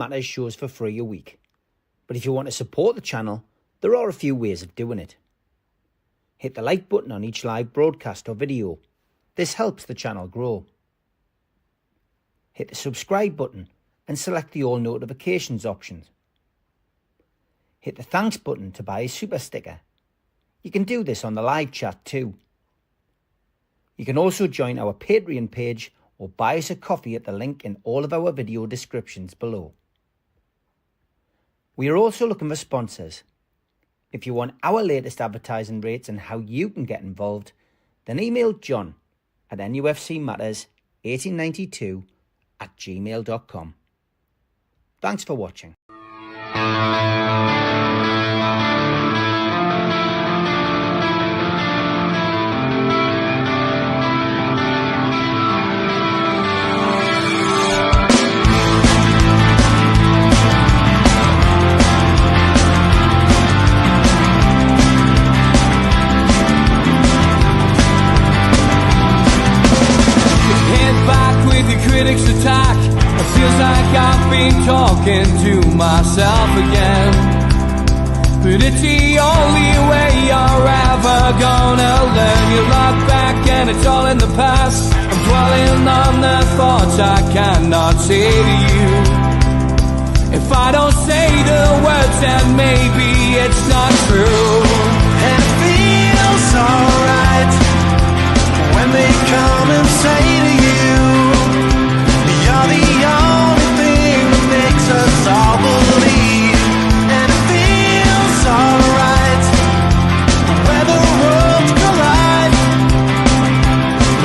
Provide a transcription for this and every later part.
Matters shows for free a week. But if you want to support the channel, there are a few ways of doing it. Hit the like button on each live broadcast or video. This helps the channel grow. Hit the subscribe button and select the all notifications option. Hit the thanks button to buy a super sticker. You can do this on the live chat too. You can also join our Patreon page or buy us a coffee at the link in all of our video descriptions below. We are also looking for sponsors. If you want our latest advertising rates and how you can get involved, then email John at nufcmatterspodcast1892@gmail.com. Thanks for watching. Critics attack. It feels like I've been talking to myself again. But it's the only way you're ever gonna learn. You look back and it's all in the past. I'm dwelling on the thoughts I cannot say to you. If I don't say the words, then maybe it's not true. And it feels alright when they come and say to you, you're the only thing that makes us all believe. And it feels alright where the worlds collide.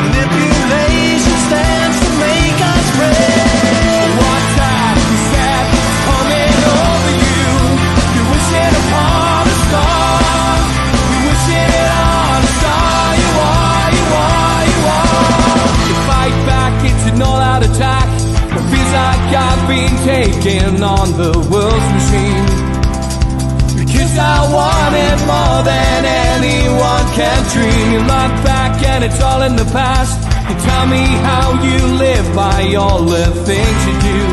Manipulation stands to make us red. What time you said is coming over you. You're wishing upon a star. You're wishing it on a star. You are, you are, you are. You fight back, it's an all-out attack. It feels like I've been taken on the world's machine. Because I want it more than anyone can dream. You look back and it's all in the past. You tell me how you live by all the things you do.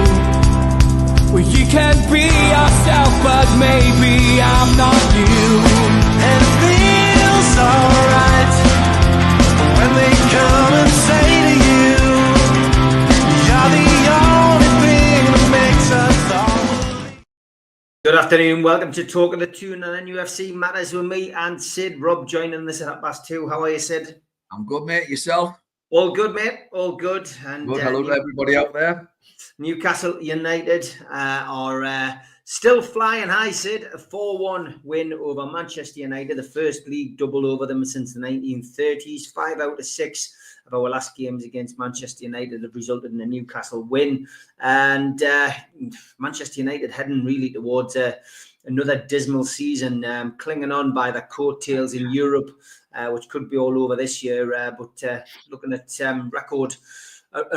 Well, you can be yourself, but maybe I'm not you. And it feels alright when they come and say to you, you're the only thing that makes us all. Good afternoon, welcome to Talk of the Toon and NUFC Matters with me and Sid. Rob joining us at 2:30. How are you, Sid? I'm good, mate. Yourself? All good, mate. All good. And good. Hello to everybody out there. Newcastle United are still flying high, Sid. A 4-1 win over Manchester United, the first league double over them since the 1930s. 5 out of 6 of our last games against Manchester United have resulted in a Newcastle win. And Manchester United heading really towards another dismal season, clinging on by their coattails in Europe, which could be all over this year. But looking at a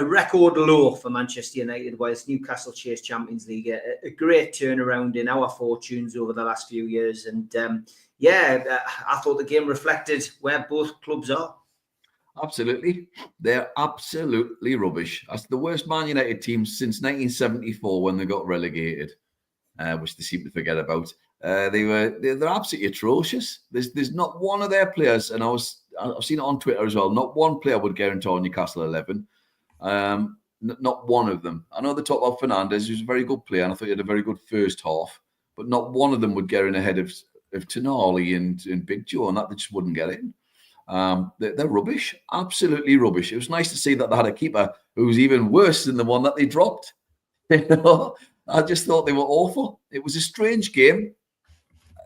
record low for Manchester United, whilst Newcastle chase Champions League. A great turnaround in our fortunes over the last few years. And I thought the game reflected where both clubs are. Absolutely. They're absolutely rubbish. That's the worst Man United team since 1974 when they got relegated, which they seem to forget about. They're absolutely atrocious. There's not one of their players, and I've seen it on Twitter as well, not one player would guarantee Newcastle 11. Not one of them. I know they talk about Fernandes, who's a very good player, and I thought he had a very good first half, but not one of them would get in ahead of Tonali and Big Joe, and that they just wouldn't get in. They're rubbish, absolutely rubbish. It was nice to see that they had a keeper who was even worse than the one that they dropped. I just thought they were awful. It was a strange game.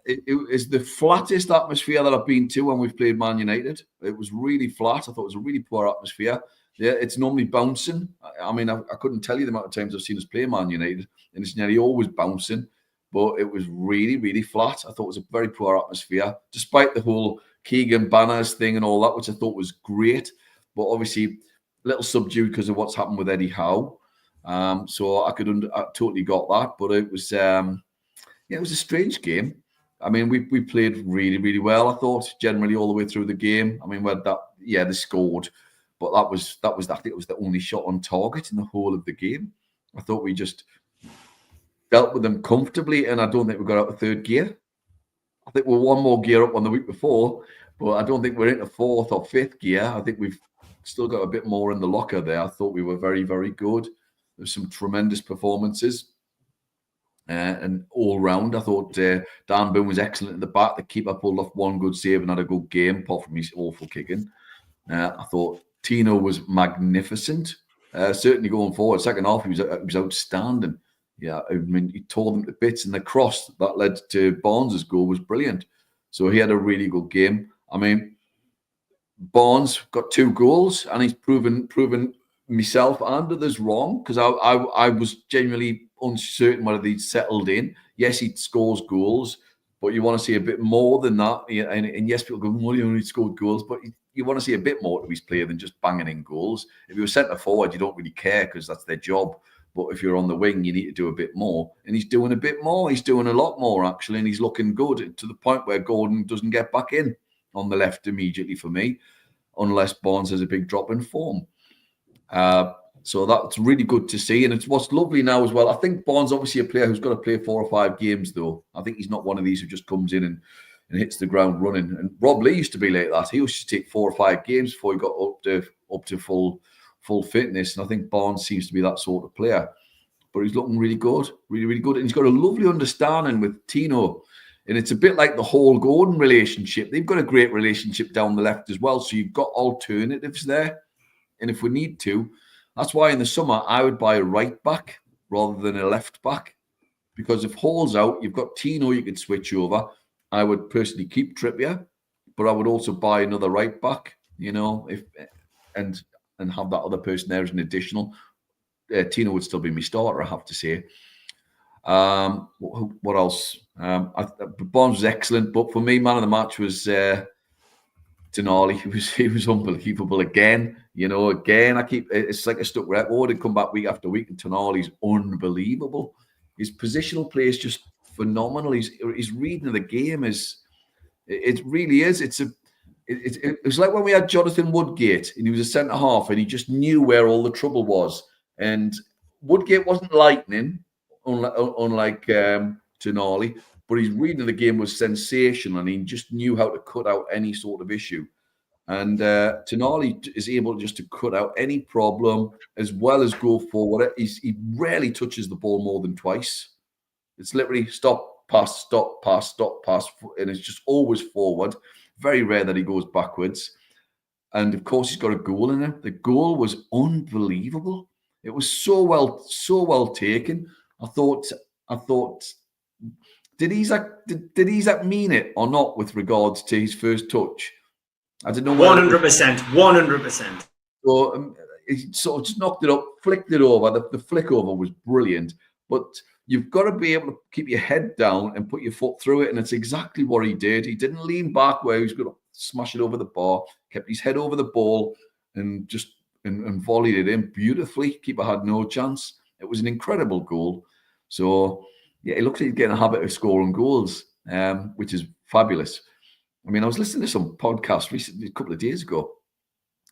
It is the flattest atmosphere that I've been to when we've played Man United. It was really flat. I thought it was a really poor atmosphere. Yeah, it's normally bouncing. I mean, I couldn't tell you the amount of times I've seen us play Man United, and it's nearly always bouncing. But it was really, really flat. I thought it was a very poor atmosphere, despite the whole Keegan Banners thing and all that, which I thought was great. But obviously, a little subdued because of what's happened with Eddie Howe. So I totally got that. But it was, it was a strange game. I mean, we played really, really well, I thought, generally all the way through the game. I mean, we had that, they scored. But that was I think it was the only shot on target in the whole of the game. I thought we just dealt with them comfortably, and I don't think we got out of third gear. I think we're one more gear up on the week before, but I don't think we're into fourth or fifth gear. I think we've still got a bit more in the locker there. I thought we were very, very good. There's some tremendous performances. And all round, I thought Dan Boone was excellent at the back. The keeper pulled off one good save and had a good game, apart from his awful kicking. I thought Tino was magnificent. Certainly going forward, second half, he was outstanding. Yeah, I mean, he tore them to bits, and the cross that led to Barnes' goal was brilliant. So he had a really good game. I mean, Barnes got 2 goals, and he's proven myself and others wrong, because I was genuinely uncertain whether he'd settled in. Yes, he scores goals, but you want to see a bit more than that. And yes, people go, well, he only scored goals, but you want to see a bit more to his play than just banging in goals. If you're centre forward, you don't really care because that's their job. But if you're on the wing, you need to do a bit more. And he's doing a bit more. He's doing a lot more, actually, and he's looking good, to the point where Gordon doesn't get back in on the left immediately for me, unless Barnes has a big drop in form. So that's really good to see. And it's what's lovely now as well. I think Barnes obviously a player who's got to play 4 or 5 games, though. I think he's not one of these who just comes in and hits the ground running. And Rob Lee used to be like that. He used to take 4 or 5 games before he got up to full fitness. And I think Barnes seems to be that sort of player. But he's looking really good, really, really good. And he's got a lovely understanding with Tino. And it's a bit like the whole Gordon relationship. They've got a great relationship down the left as well. So you've got alternatives there. And if we need to, that's why in the summer I would buy a right back rather than a left back. Because if Hall's out, you've got Tino you could switch over. I would personally keep Trippier, but I would also buy another right back, and have that other person there as an additional. Tino would still be my starter, I have to say. What else? Barnes was excellent, but for me, man of the match was Tonali. He was unbelievable again. It's like a stuck record and come back week after week, and Tonali's unbelievable. His positional play is just phenomenal. His reading of the game it really is. It was like when we had Jonathan Woodgate and he was a centre half and he just knew where all the trouble was. And Woodgate wasn't lightning, unlike Tonali, but his reading of the game was sensational, and he just knew how to cut out any sort of issue. And Tonali is able just to cut out any problem as well as go forward. He rarely touches the ball more than twice. It's literally stop, pass, stop, pass, stop, pass, and it's just always forward. Very rare that he goes backwards. And of course, he's got a goal in it. The goal was unbelievable. It was so well taken. I thought, did Isak mean it or not with regards to his first touch? I don't know. 100%. So he sort of just knocked it up, flicked it over. The flick over was brilliant, but you've got to be able to keep your head down and put your foot through it, and it's exactly what he did. He didn't lean back where he was going to smash it over the bar. Kept his head over the ball and just and volleyed it in beautifully. Keeper had no chance. It was an incredible goal. So yeah, it looks like he's getting a habit of scoring goals, which is fabulous. I mean, I was listening to some podcast recently, a couple of days ago,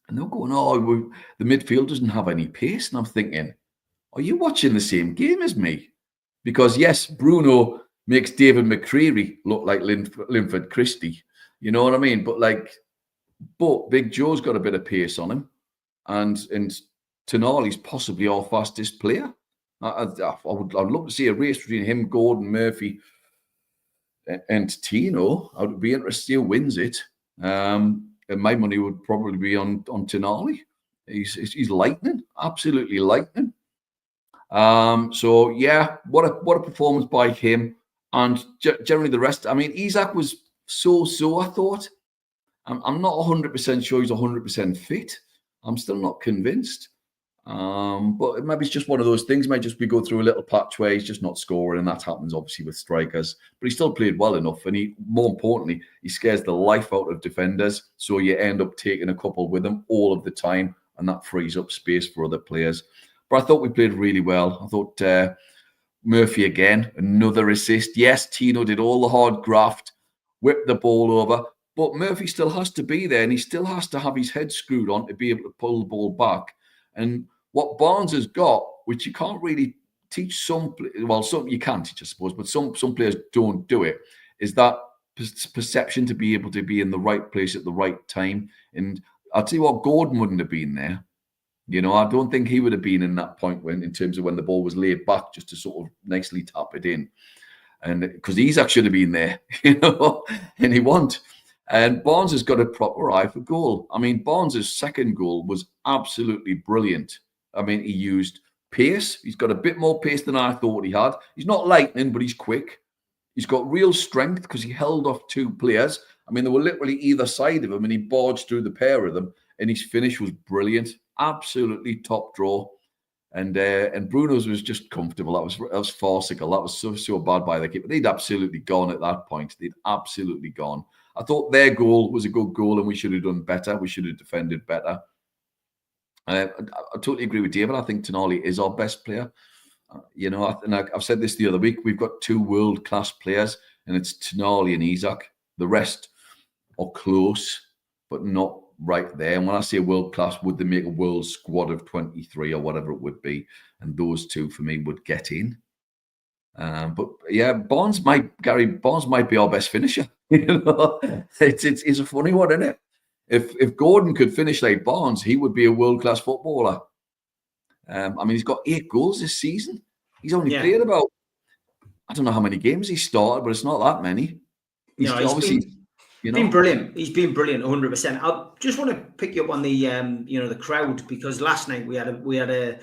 and they're going, the midfield doesn't have any pace. And I'm thinking, are you watching the same game as me? Because yes, Bruno makes David McCreary look like Linford Christie. You know what I mean? But Big Joe's got a bit of pace on him. And Tonali's possibly our fastest player. I'd love to see a race between him, Gordon, Murphy, and Tino. I would be interested to see who wins it. And my money would probably be on Tonali. He's lightning, absolutely lightning. So yeah, what a performance by him, and generally the rest. I mean, Isak was so. I thought. I'm not 100% sure he's 100% fit. I'm still not convinced. But maybe it's just one of those things. Might just be go through a little patch where he's just not scoring, and that happens obviously with strikers. But he still played well enough, and more importantly, he scares the life out of defenders. So you end up taking a couple with him all of the time, and that frees up space for other players. But I thought we played really well. I thought Murphy again, another assist. Yes, Tino did all the hard graft, whipped the ball over, but Murphy still has to be there, and he still has to have his head screwed on to be able to pull the ball back. And what Barnes has got, which you can't really teach some you can teach, I suppose, but some players don't do it, is that perception to be able to be in the right place at the right time. And I'll tell you what, Gordon wouldn't have been there. You know, I don't think he would have been in that point in terms of when the ball was laid back just to sort of nicely tap it in. And because Isak should have been there, you know, and he won't. And Barnes has got a proper eye for goal. I mean, Barnes' second goal was absolutely brilliant. I mean, he used pace. He's got a bit more pace than I thought he had. He's not lightning, but he's quick. He's got real strength because he held off two players. I mean, they were literally either side of him, and he barged through the pair of them, and his finish was brilliant. Absolutely top draw. And Bruno's was just comfortable. That was farcical. That was so bad by the keeper. They'd absolutely gone at that point. They'd absolutely gone. I thought their goal was a good goal, and we should have done better. We should have defended better. I totally agree with David. I think Tonali is our best player. You know, and I've said this the other week. We've got two world-class players, and it's Tonali and Isak. The rest are close, but not right there. And when I say world-class, would they make a world squad of 23 or whatever it would be? And those two, for me, would get in. But yeah, Barnes might be our best finisher. You know, it's a funny one, isn't it? If Gordon could finish like Barnes, he would be a world-class footballer. I mean, he's got 8 goals this season. He's only played about, I don't know how many games he started, but it's not that many. He's been brilliant. He's been brilliant, 100%. I just want to pick you up on the the crowd, because last night we had a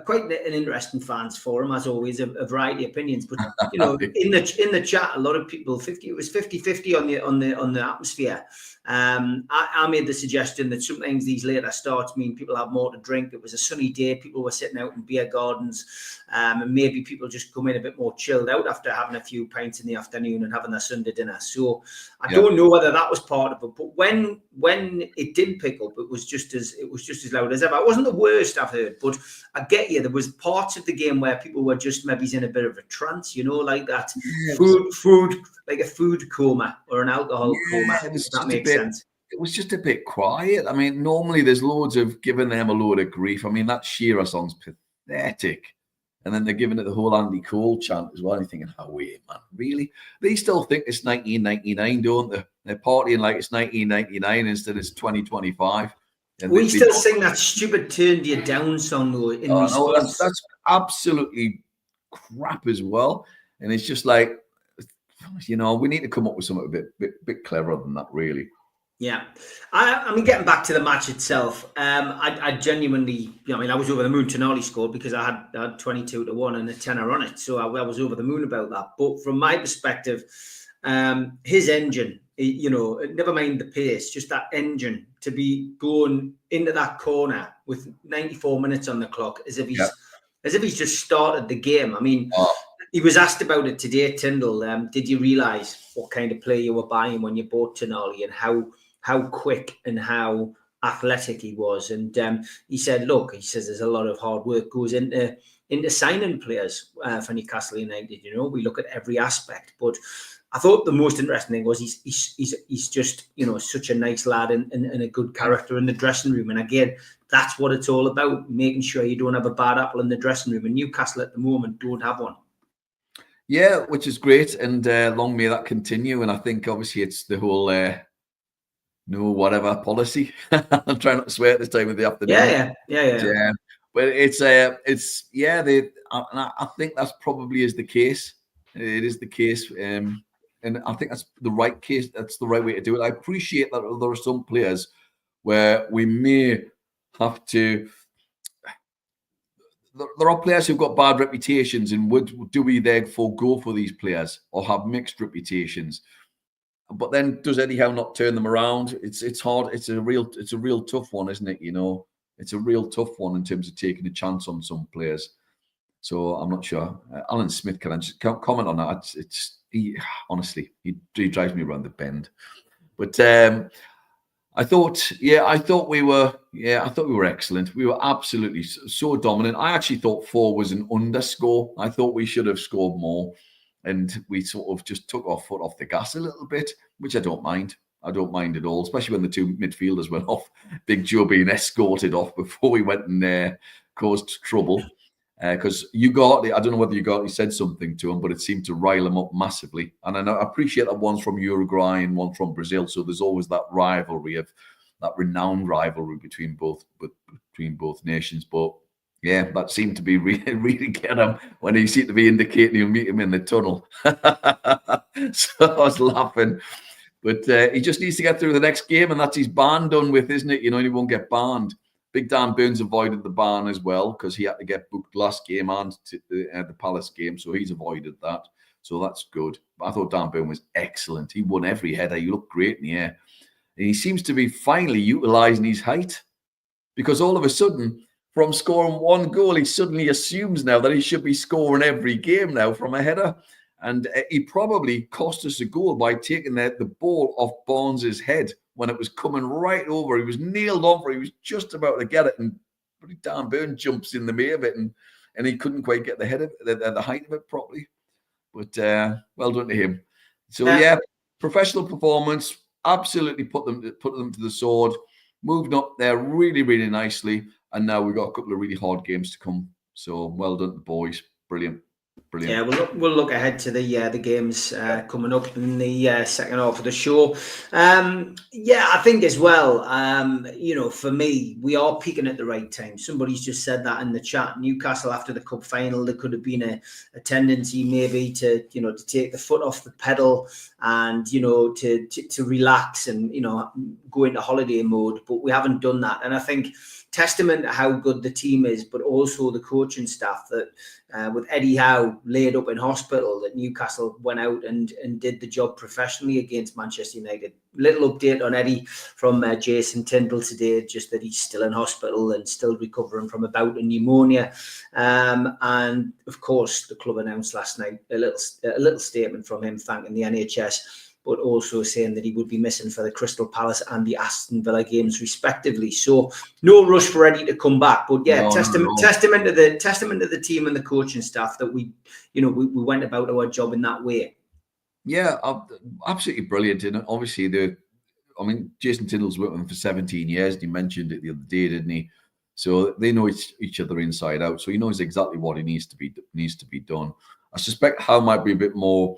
quite an interesting fans forum, as always, a variety of opinions. But you know, in the chat, a lot of people, it was 50-50 on the atmosphere. I made the suggestion that sometimes these later starts mean people have more to drink. It was a sunny day. People were sitting out in beer gardens, and maybe people just come in a bit more chilled out after having a few pints in the afternoon and having their Sunday dinner. So I don't know whether that was part of it, but when it did pick up, it was just as loud as ever. It wasn't the worst I've heard, but I get you. There was parts of the game where people were just maybe in a bit of a trance, you know, like that food, like a food coma or an alcohol coma. That makes sense. It was just a bit quiet. I mean, normally there's loads of giving them a load of grief. I mean, that Shearer song's pathetic. And then they're giving it the whole Andy Cole chant as well. And you're thinking, oh, wait, man, really? They still think it's 1999, don't they? They're partying like it's 1999 instead it's 2025. And we still sing that stupid Turned You Down song, though, in response. That's absolutely crap as well. And it's just like, you know, we need to come up with something a bit cleverer than that, really. Yeah. I mean, getting back to the match itself, I genuinely, I was over the moon. Tonali scored because I had 22-1 and a tenner on it. So I was over the moon about that. But from my perspective, his engine, you know, never mind the pace, just that engine to be going into that corner with 94 minutes on the clock as if he's just started the game. I mean, he was asked about it today, Tyndall. Did you realise what kind of player you were buying when you bought Tonali and how quick and how athletic he was? And he said, there's a lot of hard work goes into signing players for Newcastle United. You know, we look at every aspect, but I thought the most interesting thing was he's just, you know, such a nice lad and a good character in the dressing room. And again, that's what it's all about, making sure you don't have a bad apple in the dressing room. And Newcastle at the moment don't have one. Yeah, which is great, and long may that continue. And I think obviously it's the whole no whatever policy. I'm trying not to swear at this time of the afternoon. Yeah. But I think that's probably is the case. It is the case, and I think that's the right case. That's the right way to do it. I appreciate that there are some players where we may have to. There are players who've got bad reputations, and do we therefore go for these players or have mixed reputations? But then does Eddie Howe not turn them around? It's hard. It's a real tough one, isn't it? You know, it's a real tough one in terms of taking a chance on some players. So I'm not sure. Alan Smith, can I just comment on that? Honestly, he drives me around the bend. But I thought we were excellent. We were absolutely so dominant. I actually thought 4 was an underscore. I thought we should have scored more, and we sort of just took our foot off the gas a little bit, which I don't mind. I don't mind at all, especially when the two midfielders went off. Big Joe being escorted off before we went and caused trouble. Because Ugarte, I don't know whether Ugarte said something to him, but it seemed to rile him up massively. And I appreciate that one's from Uruguay and one from Brazil, so there's always that rivalry that renowned rivalry between both nations. But yeah, that seemed to be really, really get him when he seemed to be indicating he'll meet him in the tunnel. So I was laughing. But he just needs to get through the next game, and that's his ban done with, isn't it? He won't get banned. Big Dan Burns avoided the ban as well because he had to get booked last game and the Palace game, so he's avoided that. So that's good. But I thought Dan Burn was excellent. He won every header. He looked great in the air. And he seems to be finally utilising his height because all of a sudden, from scoring one goal, he suddenly assumes now that he should be scoring every game now from a header. And he probably cost us a goal by taking the ball off Barnes's head when it was coming right over. He was nailed on for it. He was just about to get it. And Dan Burn jumps in the way of it. And he couldn't quite get the head of the height of it properly. But well done to him. So, yeah, professional performance. Absolutely put them to the sword. Moved up there really, really nicely. And now we've got a couple of really hard games to come. So well done to the boys. Brilliant. Yeah, we'll look ahead to the games coming up in the second half of the show. I think as well, for me, we are peaking at the right time. Somebody's just said that in the chat. Newcastle after the cup final, there could have been a tendency maybe to take the foot off the pedal and to relax and go into holiday mode, but we haven't done that. And I think testament to how good the team is, but also the coaching staff that with Eddie Howe laid up in hospital, that Newcastle went out and did the job professionally against Manchester United. Little update on Eddie from Jason Tyndall today, just that he's still in hospital and still recovering from a bout of pneumonia. And of course, the club announced last night a little statement from him thanking the NHS, but also saying that he would be missing for the Crystal Palace and the Aston Villa games, respectively. So no rush for Eddie to come back, but yeah, testament to the team and the coaching staff that we went about our job in that way. Yeah, absolutely brilliant. And obviously, Jason Tyndall's worked with them for 17 years. And he mentioned it the other day, didn't he? So they know each other inside out. So he knows exactly what needs to be done. I suspect Howe might be a bit more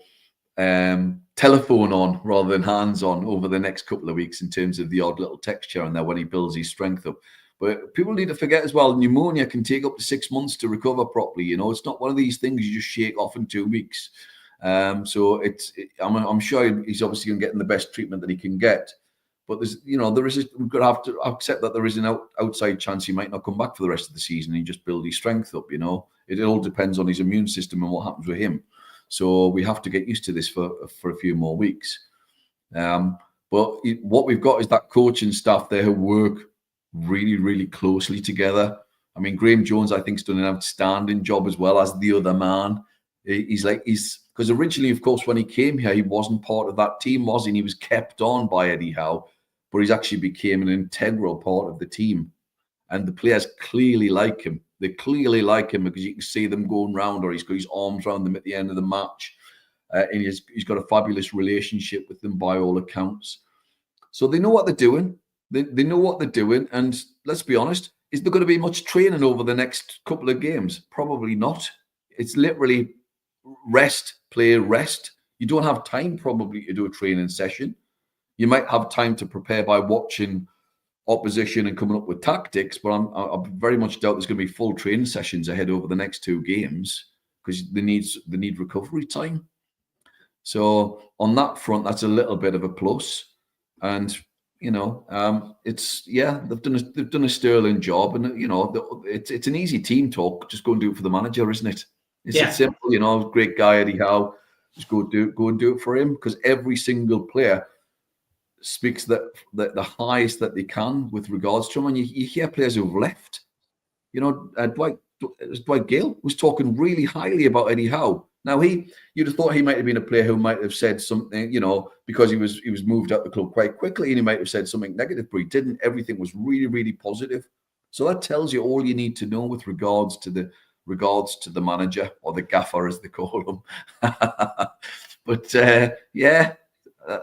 telephone on rather than hands on over the next couple of weeks in terms of the odd little texture and that when he builds his strength up. But people need to forget as well, pneumonia can take up to 6 months to recover properly. It's not one of these things you just shake off in 2 weeks. So I'm sure he's obviously going to get the best treatment that he can get. But we've got to have to accept that there is an outside chance he might not come back for the rest of the season and just build his strength up. It all depends on his immune system and what happens with him. So we have to get used to this for a few more weeks. But what we've got is that coaching staff there who work really, really closely together. Graham Jones, I think, has done an outstanding job as well as the other man. Because originally, of course, when he came here, he wasn't part of that team, was he? And he was kept on by Eddie Howe, but he's actually became an integral part of the team. And the players clearly like him. They clearly like him because you can see them going round, or he's got his arms around them at the end of the match. And he's got a fabulous relationship with them by all accounts. So they know what they're doing. They know what they're doing. And let's be honest, is there going to be much training over the next couple of games? Probably not. It's literally rest, play, rest. You don't have time probably to do a training session. You might have time to prepare by watching opposition and coming up with tactics, but I very much doubt there's going to be full training sessions ahead over the next 2 games because they need recovery time. So on that front, that's a little bit of a plus. And they've done a sterling job, and it's an easy team talk. Just go and do it for the manager, isn't it? It's simple, great guy Eddie Howe. Just go and do it for him because every single player speaks the highest that they can with regards to him. And you hear players who've left. Dwight Gale was talking really highly about Eddie Howe. Now you'd have thought he might have been a player who might have said something, because he was moved out the club quite quickly, and he might have said something negative, but he didn't. Everything was really, really positive. So that tells you all you need to know with regards to the manager, or the gaffer as they call him. But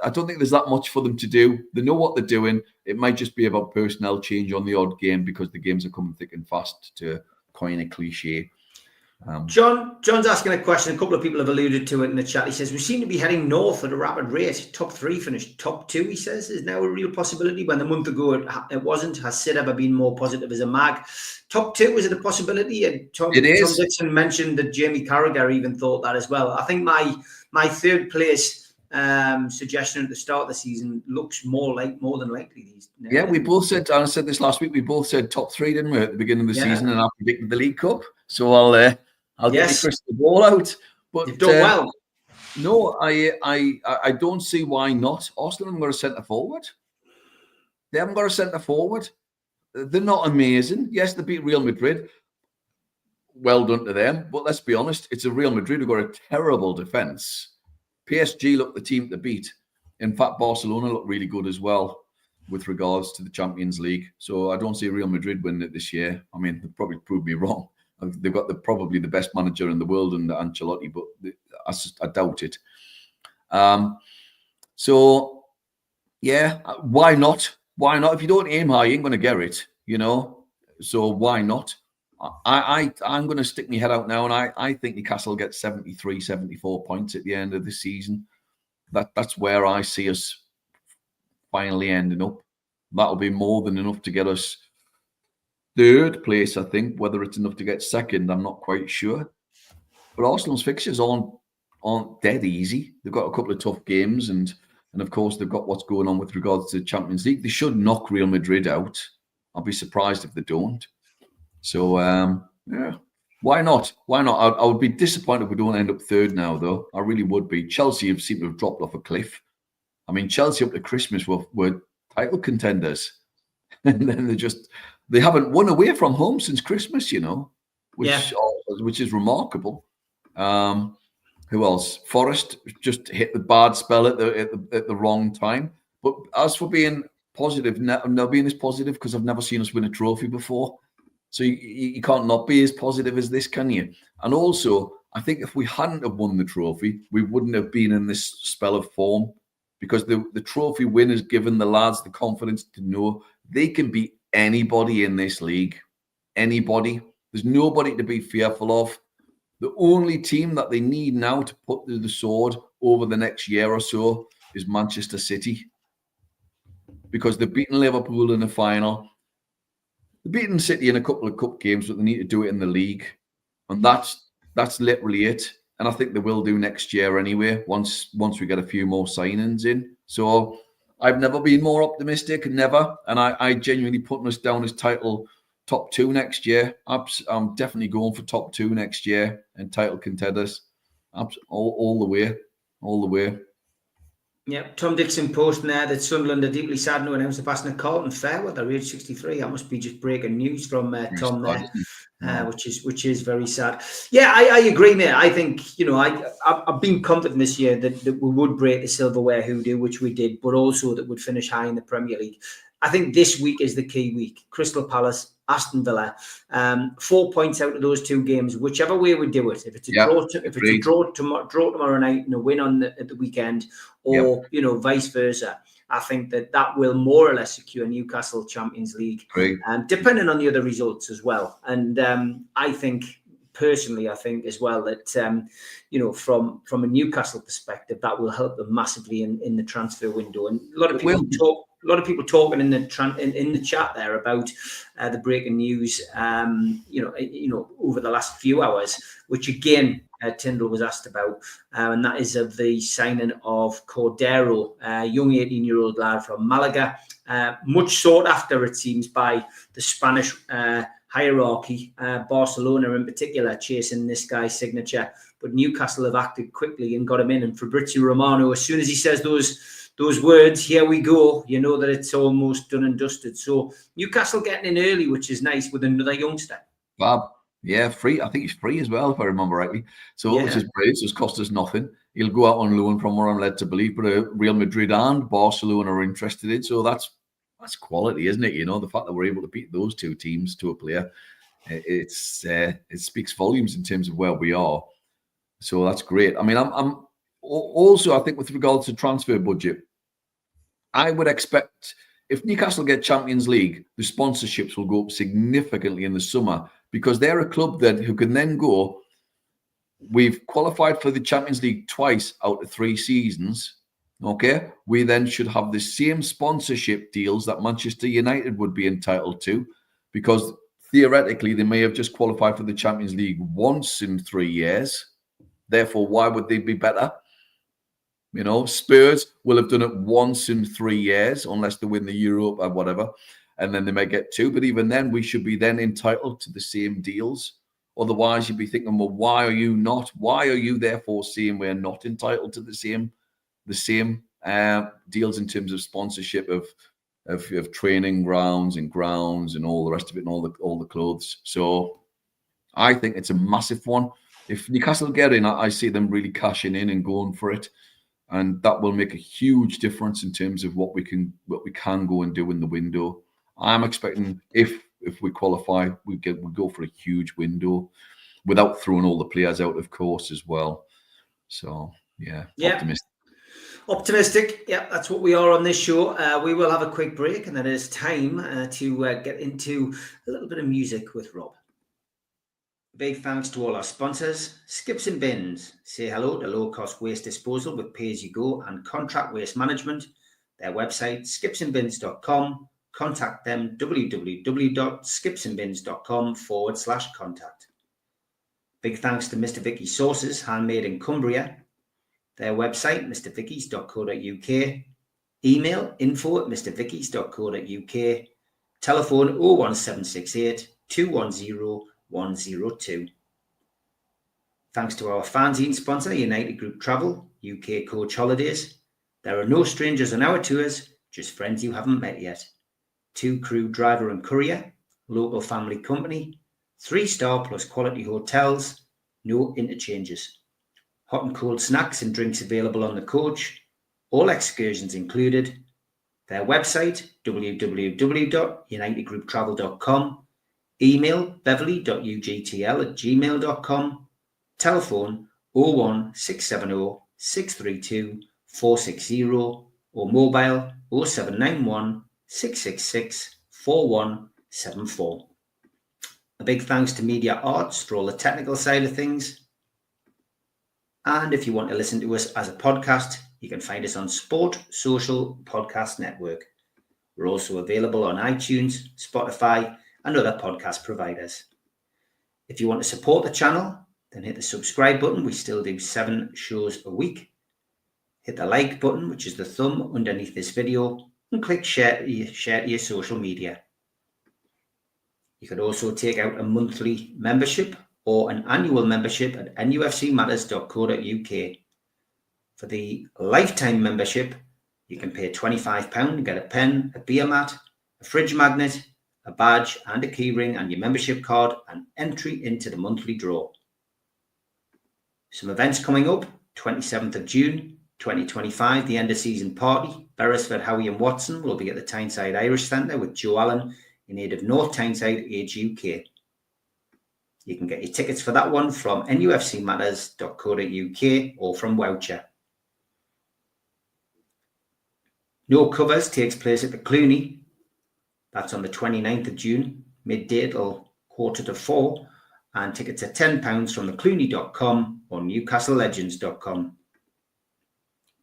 I don't think there's that much for them to do. They know what they're doing. It might just be about personnel change on the odd game because the games are coming thick and fast, to coin a cliche. John's asking a question. A couple of people have alluded to it in the chat. He says, we seem to be heading north at a rapid rate. Top 3 finished. Top 2, he says, is now a real possibility. When a month ago it wasn't. Has Sid ever been more positive as a mag? Top 2, is it a possibility? And Tom Dixon mentioned that Jamie Carragher even thought that as well. I think my third place suggestion at the start of the season looks more than likely. Yeah, we both said, I said this last week, we both said top 3, didn't we, at the beginning of the season, and I predicted the League Cup. So I'll get the crystal ball out. But you've done well. No, I don't see why not. Arsenal haven't got a centre forward. They haven't got a centre forward. They're not amazing. Yes, they beat Real Madrid. Well done to them. But let's be honest, it's a Real Madrid who've got a terrible defence. PSG look the team to beat. In fact, Barcelona look really good as well with regards to the Champions League. So I don't see Real Madrid winning it this year. I mean, they'll probably prove me wrong. They've got probably the best manager in the world in Ancelotti, but I doubt it. So, yeah, why not? Why not? If you don't aim high, you ain't going to get it, you know? So why not? I'm going to stick my head out now, and I think Newcastle gets 73, 74 points at the end of the season. That's where I see us finally ending up. That'll be more than enough to get us third place, I think. Whether it's enough to get second, I'm not quite sure. But Arsenal's fixtures aren't dead easy. They've got a couple of tough games, and of course they've got what's going on with regards to the Champions League. They should knock Real Madrid out. I'll be surprised if they don't. So yeah, why not? Why not? I would be disappointed if we don't end up third now, though. I really would be. Chelsea have seemed to have dropped off a cliff. I mean, Chelsea up to Christmas were title contenders, and then they haven't won away from home since Christmas, you know, which is remarkable. Who else? Forest just hit the bad spell at the wrong time. But as for being positive, now being this positive, because I've never seen us win a trophy before, so you can't not be as positive as this, can you? And also, I think if we hadn't have won the trophy, we wouldn't have been in this spell of form, because the trophy win has given the lads the confidence to know they can beat anybody in this league. Anybody. There's nobody to be fearful of. The only team that they need now to put to the sword over the next year or so is Manchester City, because they've beaten Liverpool in the final. They've beaten City in a couple of cup games, but they need to do it in the league. And that's literally it. And I think they will do next year anyway, once we get a few more signings in. So I've never been more optimistic, never. And I genuinely putting us down as title top 2 next year. I'm definitely going for top 2 next year and title contenders. All the way. All the way. Yeah, Tom Dixon posting there that Sunderland are deeply saddened to announce the passing of Carlton Fairweather at age 63. That must be just breaking news from Tom there, which is very sad. Yeah, I agree, mate. I think, you know, I've been confident this year that we would break the silverware hoodoo, which we did, but also that we'd finish high in the Premier League. I think this week is the key week. Crystal Palace, Aston Villa, 4 points out of those 2 games, whichever way we do it. If it's a draw tomorrow night and a win at the weekend, or you know, vice versa, I think that will more or less secure Newcastle Champions League, depending on the other results as well. And I think personally, as well that you know, from a Newcastle perspective, that will help them massively in the transfer window. And a lot of people talking in the chat there about the breaking news, you know, over the last few hours, which again Tyndall was asked about, and that is of the signing of Cordero, a young 18-year-old lad from Malaga, much sought after, it seems, by the Spanish hierarchy, Barcelona in particular, chasing this guy's signature. But Newcastle have acted quickly and got him in. And Fabrizio Romano, as soon as he says those words, here we go, you know that it's almost done and dusted. So Newcastle getting in early, which is nice, with another youngster. Fab. Yeah, free. I think he's free as well, if I remember rightly. So which is great. So it's cost us nothing. He'll go out on loan from where I'm led to believe. But Real Madrid and Barcelona are interested in. So that's quality, isn't it? You know, the fact that we're able to beat those 2 teams to a player, it speaks volumes in terms of where we are. So that's great. I mean, I'm also, I think, with regards to transfer budget, I would expect if Newcastle get Champions League, the sponsorships will go up significantly in the summer, because they're a club who can then go we've qualified for the Champions League twice out of 3 seasons. Okay, we then should have the same sponsorship deals that Manchester United would be entitled to, because theoretically they may have just qualified for the Champions League once in 3 years. Therefore, why would they be better? You know, Spurs will have done it once in 3 years, unless they win the Europe or whatever, and then they may get 2. But even then, we should be then entitled to the same deals. Otherwise, you'd be thinking, well, why are you not? Why are you therefore saying we're not entitled to the same deals in terms of sponsorship of training grounds and all the rest of it, and all the clothes? So I think it's a massive one. If Newcastle get in, I see them really cashing in and going for it, and that will make a huge difference in terms of what we can go and do in the window. I'm expecting if we qualify, we go for a huge window without throwing all the players out, of course, as well. So yeah. Optimistic. Yeah, that's what we are on this show. We will have a quick break, and then it's time to get into a little bit of music with Rob. Big thanks to all our sponsors. Skips and Bins. Say hello to low-cost waste disposal with pay-as-you-go and contract waste management. Their website, skipsandbins.com. Contact them, www.skipsandbins.com/contact. Big thanks to Mr. Vicky's Sauces, handmade in Cumbria. Their website, mrvickies.co.uk. Email info@mrvickies.co.uk. Telephone 01768 210 102. Thanks to our fanzine sponsor, United Group Travel, UK Coach Holidays. There are no strangers on our tours, just friends you haven't met yet. 2 crew, driver and courier, local family company, 3-star plus quality hotels, no interchanges. Hot and cold snacks and drinks available on the coach, all excursions included. Their website, www.unitedgrouptravel.com. Email beverly.ugtl@gmail.com. Telephone 01670 632 460 or mobile 0791 666 4174. A big thanks to Media Arts for all the technical side of things. And if you want to listen to us as a podcast, you can find us on Sport Social Podcast Network. We're also available on iTunes, Spotify, and other podcast providers. If you want to support the channel, then hit the subscribe button. We still do 7 shows a week. Hit the like button, which is the thumb underneath this video, and click share to your social media. You could also take out a monthly membership or an annual membership at nufcmatterspodcast.co.uk. For the lifetime membership, you can pay £25 and get a pen, a beer mat, a fridge magnet, a badge and a keyring and your membership card, and entry into the monthly draw. Some events coming up: 27th of June 2025, the end of season party. Beresford, Howie and Watson will be at the Tyneside Irish Centre with Joe Allen in aid of North Tyneside Age UK. You can get your tickets for that one from nufcmatterspodcast.co.uk or from Woucher. No Covers takes place at the Cluny. That's on the 29th of June, midday till 3:45, and tickets are £10 from theclooney.com or newcastlelegends.com.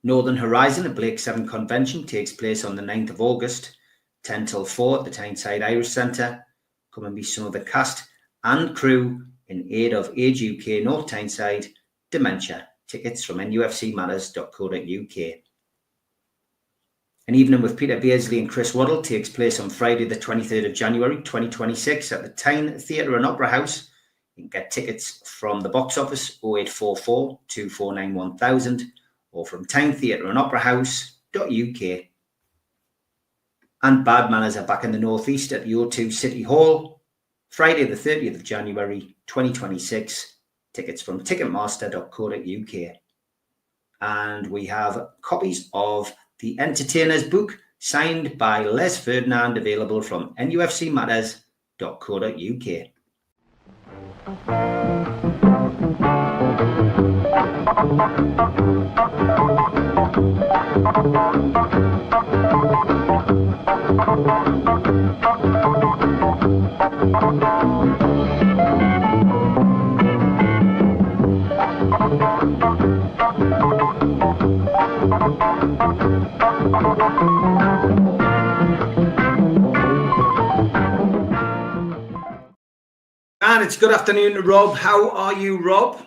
Northern Horizon, a Blake 7 convention, takes place on the 9th of August, 10 till 4 at the Tyneside Irish Centre. Come and be some of the cast and crew in aid of Age UK North Tyneside Dementia. Tickets from nufcmatters.co.uk. An evening with Peter Beardsley and Chris Waddle takes place on Friday the 23rd of January 2026 at the Tyne Theatre and Opera House. You can get tickets from the box office 0844 249 1000 or from tynetheatreandoperahouse.uk. And Bad Manners are back in the Northeast at the O2 City Hall, Friday the 30th of January 2026. Tickets from ticketmaster.co.uk. And we have copies of The Entertainer's book, signed by Les Ferdinand, available from nufcmatters.co.uk. And it's good afternoon to Rob. How are you, Rob?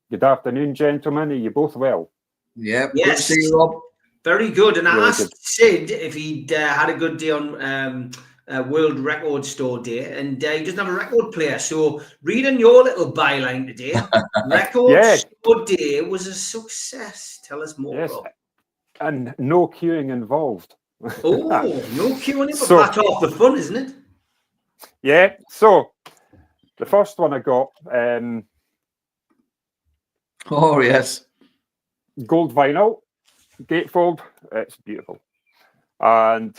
Good afternoon, gentlemen. Are you both well? Yeah, Yes. good to see you, Rob. Very good. And I Really asked good. Sid if he'd had a good day on World Record Store Day, and he doesn't have a record player. So reading your little byline today, Record Yeah. Store Day was a success. Tell us more, Yes. Rob. And no queuing involved. Oh, no queuing, but So- that's half the fun, isn't it? Yeah. So the first one I got, Oh, yes. gold vinyl, gatefold. It's beautiful. And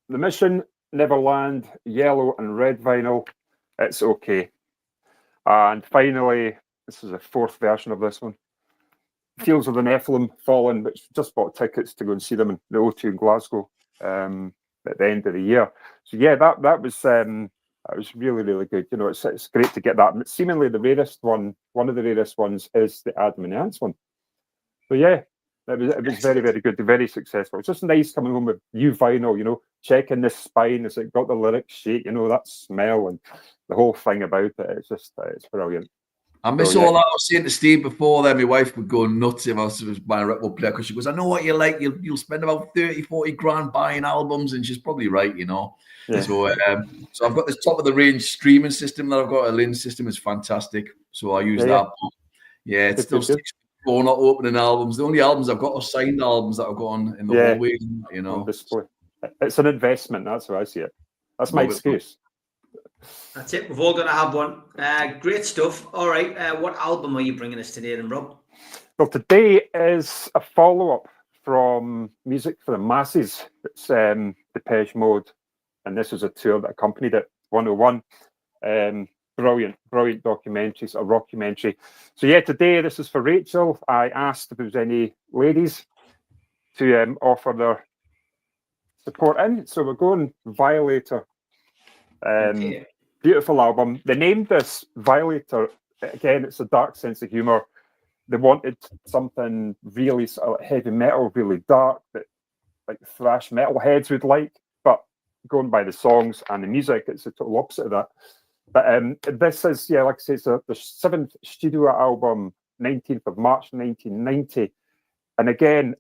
the Mission, Neverland, yellow and red vinyl. It's okay. And finally, this is a fourth version of this one. Fields of the Nephilim Fallen, which just bought tickets to go and see them in the O2 in Glasgow at the end of the year. So yeah, that was really, really good. You know, it's great to get that. And it's seemingly the rarest one of the rarest ones is the Adam and Ants one. So yeah, it was very, very good, very successful. It's just nice coming home with new vinyl, you know, checking the spine, has it got the lyrics sheet, you know, that smell and the whole thing about it. It's just, it's brilliant. I miss So, yeah. all that. I was saying to Steve before then, my wife would go nuts if I was buying a record player because she goes, I know what you like. You'll spend about 30, 40 grand buying albums, and she's probably right, you know. Yeah. So I've got this top of the range streaming system that I've got. A Lin system is fantastic. So I use that. Yeah, it's Good, still good. for not opening albums. The only albums I've got are signed albums that I've got on in the Yeah. hallway, you know. On display. It's an investment. That's how I see it. That's my Love it. excuse. That's it. We've all got to have one. Great stuff. All right. What album are you bringing us today, then, Rob? Well, today is a follow-up from Music for the Masses. It's Depeche Mode, and this was a tour that accompanied it. 101. Brilliant documentaries, a rockumentary. So yeah, today this is for Rachel. I asked if there was any ladies to offer their support in. So we're going Violator. Okay. Beautiful album. They named this Violator. Again, it's a dark sense of humor. They wanted something really sort of heavy metal, really dark, that like thrash metal heads would like. But going by the songs and the music, it's the total opposite of that. But this is, yeah, like I say, it's the seventh studio album, 19th of March, 1990. And again,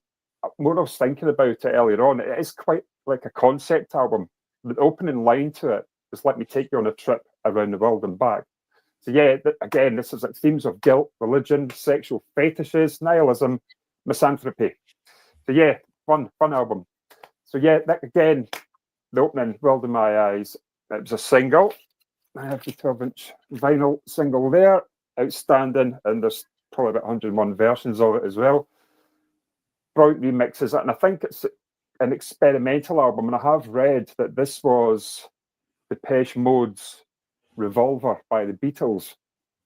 when I was thinking about it earlier on, it is quite like a concept album. The opening line to it is "Let me take you on a trip around the world and back." So yeah, again, this is like themes of guilt, religion, sexual fetishes, nihilism, misanthropy. So yeah, fun album. So yeah, that, again, the opening, World in My Eyes, it was a single. I have the 12-inch vinyl single there, outstanding, and there's probably about 101 versions of it as well. Brilliant remixes, and I think it's an experimental album, and I have read that this was Depeche Mode's Revolver by the Beatles,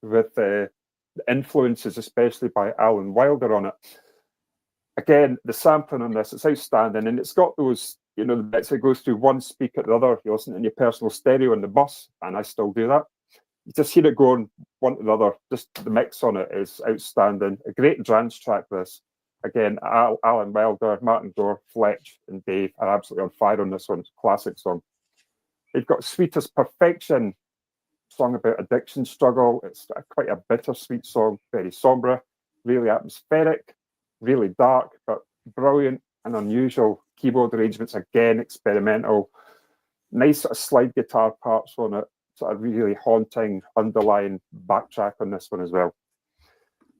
with the influences, especially by Alan Wilder, on it. Again, the sampling on this, it's outstanding, and it's got those, you know, the bits that goes through one speaker to the other. You listen in your personal stereo in the bus, and I still do that. You just hear it going one to the other. Just the mix on it is outstanding. A great dance track, this. Again, Alan Wilder, Martin Gore, Fletch, and Dave are absolutely on fire on this one. It's a classic song. They've got Sweet as Perfection, song about addiction struggle. It's quite a bittersweet song, very sombre, really atmospheric, really dark, but brilliant and unusual keyboard arrangements. Again, experimental. Nice sort of slide guitar parts on it. Sort of really haunting underlying backtrack on this one as well.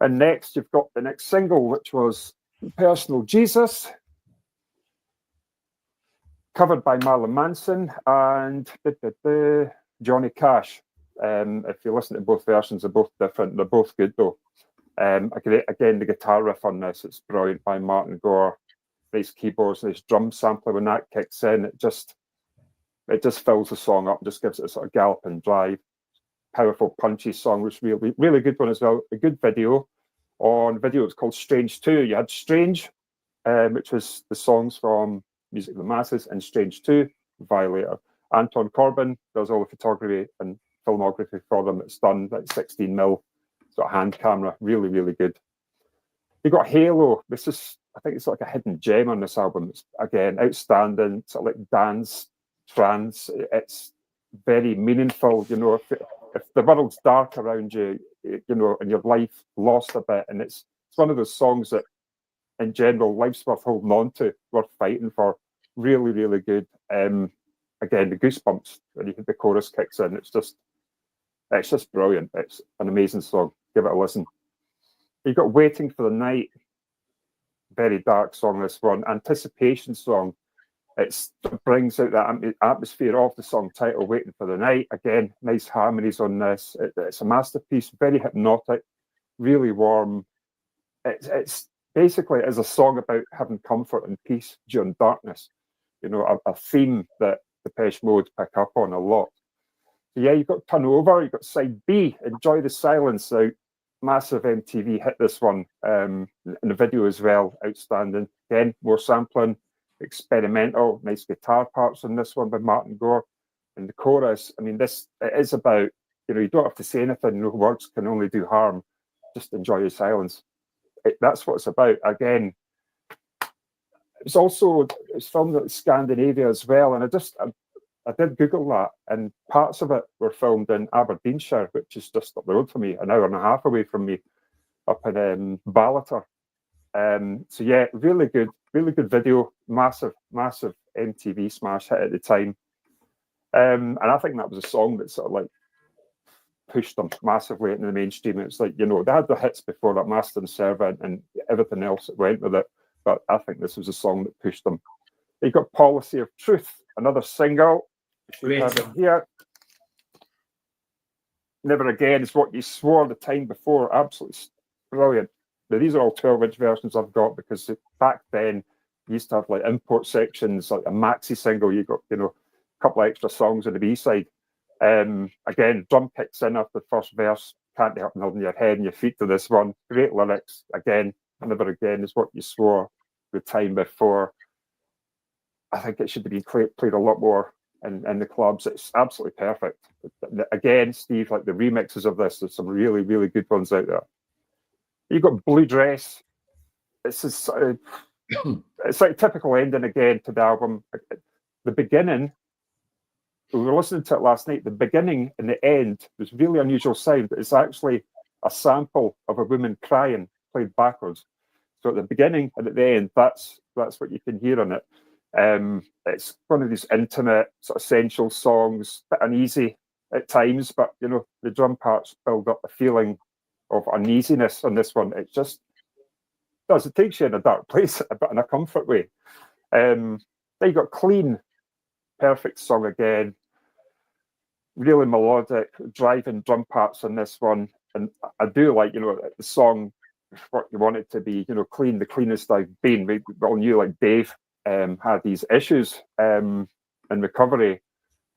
And next, you've got the next single, which was Personal Jesus, covered by Marilyn Manson and Johnny Cash. If you listen to both versions, they're both different. They're both good, though. Again, the guitar riff on this, it's brilliant, by Martin Gore. Nice keyboards, nice drum sampler. When that kicks in, it just fills the song up, just gives it a sort of galloping drive. Powerful, punchy song, which really, really good one as well. A good video. On video, it's called Strange 2. You had Strange, which was the songs from Music of the Masses, and Strange 2, Violator. Anton Corbijn does all the photography and filmography for them. It's done like 16mm. sort of hand camera. Really, really good. You got Halo. This is, I think it's like a hidden gem on this album. It's, again, outstanding, sort of like dance, trance. It's very meaningful. You know, if the world's dark around you, you know, and your life lost a bit, and it's one of those songs that, in general, life's worth holding on to, worth fighting for. Really, really good. Again, the goosebumps when you think the chorus kicks in. It's just brilliant. It's an amazing song. Give it a listen. You got Waiting for the Night. Very dark song, this one. Anticipation song. It brings out that atmosphere of the song title, Waiting for the Night. Again, nice harmonies on this. It's a masterpiece, very hypnotic, really warm. It's basically is a song about having comfort and peace during darkness. You know, a theme that Depeche Mode pick up on a lot. So yeah, you've got Turn Over, you've got side B, Enjoy the Silence out. Massive MTV hit, this one. And the video as well, outstanding. Again, more sampling, experimental, nice guitar parts on this one by Martin Gore. And the chorus, I mean, it is about, you know, you don't have to say anything, no words can only do harm. Just enjoy your silence. That's what it's about. Again, it's filmed in Scandinavia as well. And I did Google that, and parts of it were filmed in Aberdeenshire, which is just up the road from me, an hour and a half away from me, up in Ballater. So yeah, really good video, massive MTV smash hit at the time. And I think that was a song that sort of like pushed them massively into the mainstream. It's like, you know, they had the hits before that, Master and Servant and everything else that went with it, but I think this was a song that pushed them. You got Policy of Truth, another single. We have it here. Never Again is What You Swore the time before. Absolutely brilliant. Now, these are all 12-inch versions I've got, because back then you used to have like import sections, like a maxi single. You got, you know, a couple of extra songs on the B-side. Again, drum kicks in after the first verse. Can't be helping holding your head and your feet to this one. Great lyrics. Again, Never Again is What You Swore the time before. I think it should be played a lot more in the clubs. It's absolutely perfect. Again, Steve, like the remixes of this, there's some really, really good ones out there. You've got Blue Dress. It's like a typical ending again to the album. The beginning, we were listening to it last night, the beginning and the end, there's really unusual sound. It's actually a sample of a woman crying played backwards. So at the beginning and at the end, that's what you can hear on it. It's one of these intimate, sort of sensual songs, a bit uneasy at times, but you know, the drum parts build up a feeling of uneasiness on this one. It just does. It takes you in a dark place, but in a comfort way. Then you got Clean, perfect song again. Really melodic, driving drum parts on this one. And I do like, you know, the song, what you want it to be, you know, clean, the cleanest I've been. We all knew, like, Dave had these issues in recovery.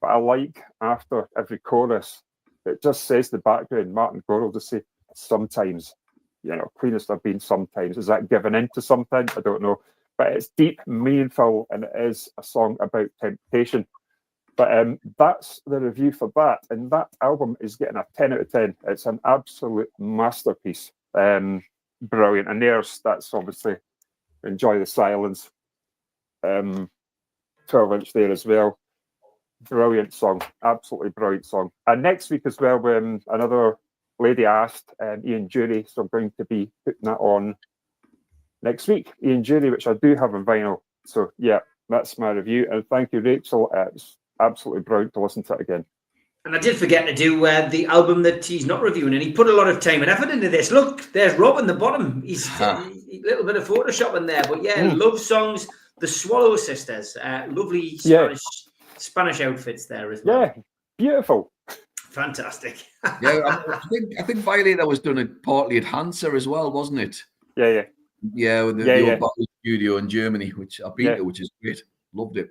But I like, after every chorus, it just says the background. Martin Gore will just say, sometimes, you know, cleanest I've been sometimes. Is that giving in to something? I don't know. But it's deep, meaningful, and it is a song about temptation. But that's the review for that. And that album is getting a 10 out of 10. It's an absolute masterpiece. Brilliant. And that's obviously Enjoy the Silence. 12-inch there as well. Brilliant song. Absolutely brilliant song. And next week as well, when another lady asked, Ian Jury, so I'm going to be putting that on next week. Ian Jury, which I do have on vinyl. So yeah, that's my review. And thank you, Rachel. It's absolutely brilliant to listen to it again. And I did forget to do the album that he's not reviewing, and he put a lot of time and effort into this. Look, there's Rob on the bottom. He's a little bit of Photoshop in there, but yeah, love songs. The Swallow Sisters, lovely Spanish outfits there as well. Yeah, beautiful. Fantastic. Yeah, I think Violator was done partly at Hansa as well, wasn't it? Yeah. Yeah, with the old Battle studio in Germany, which I've been to, which is great. Loved it.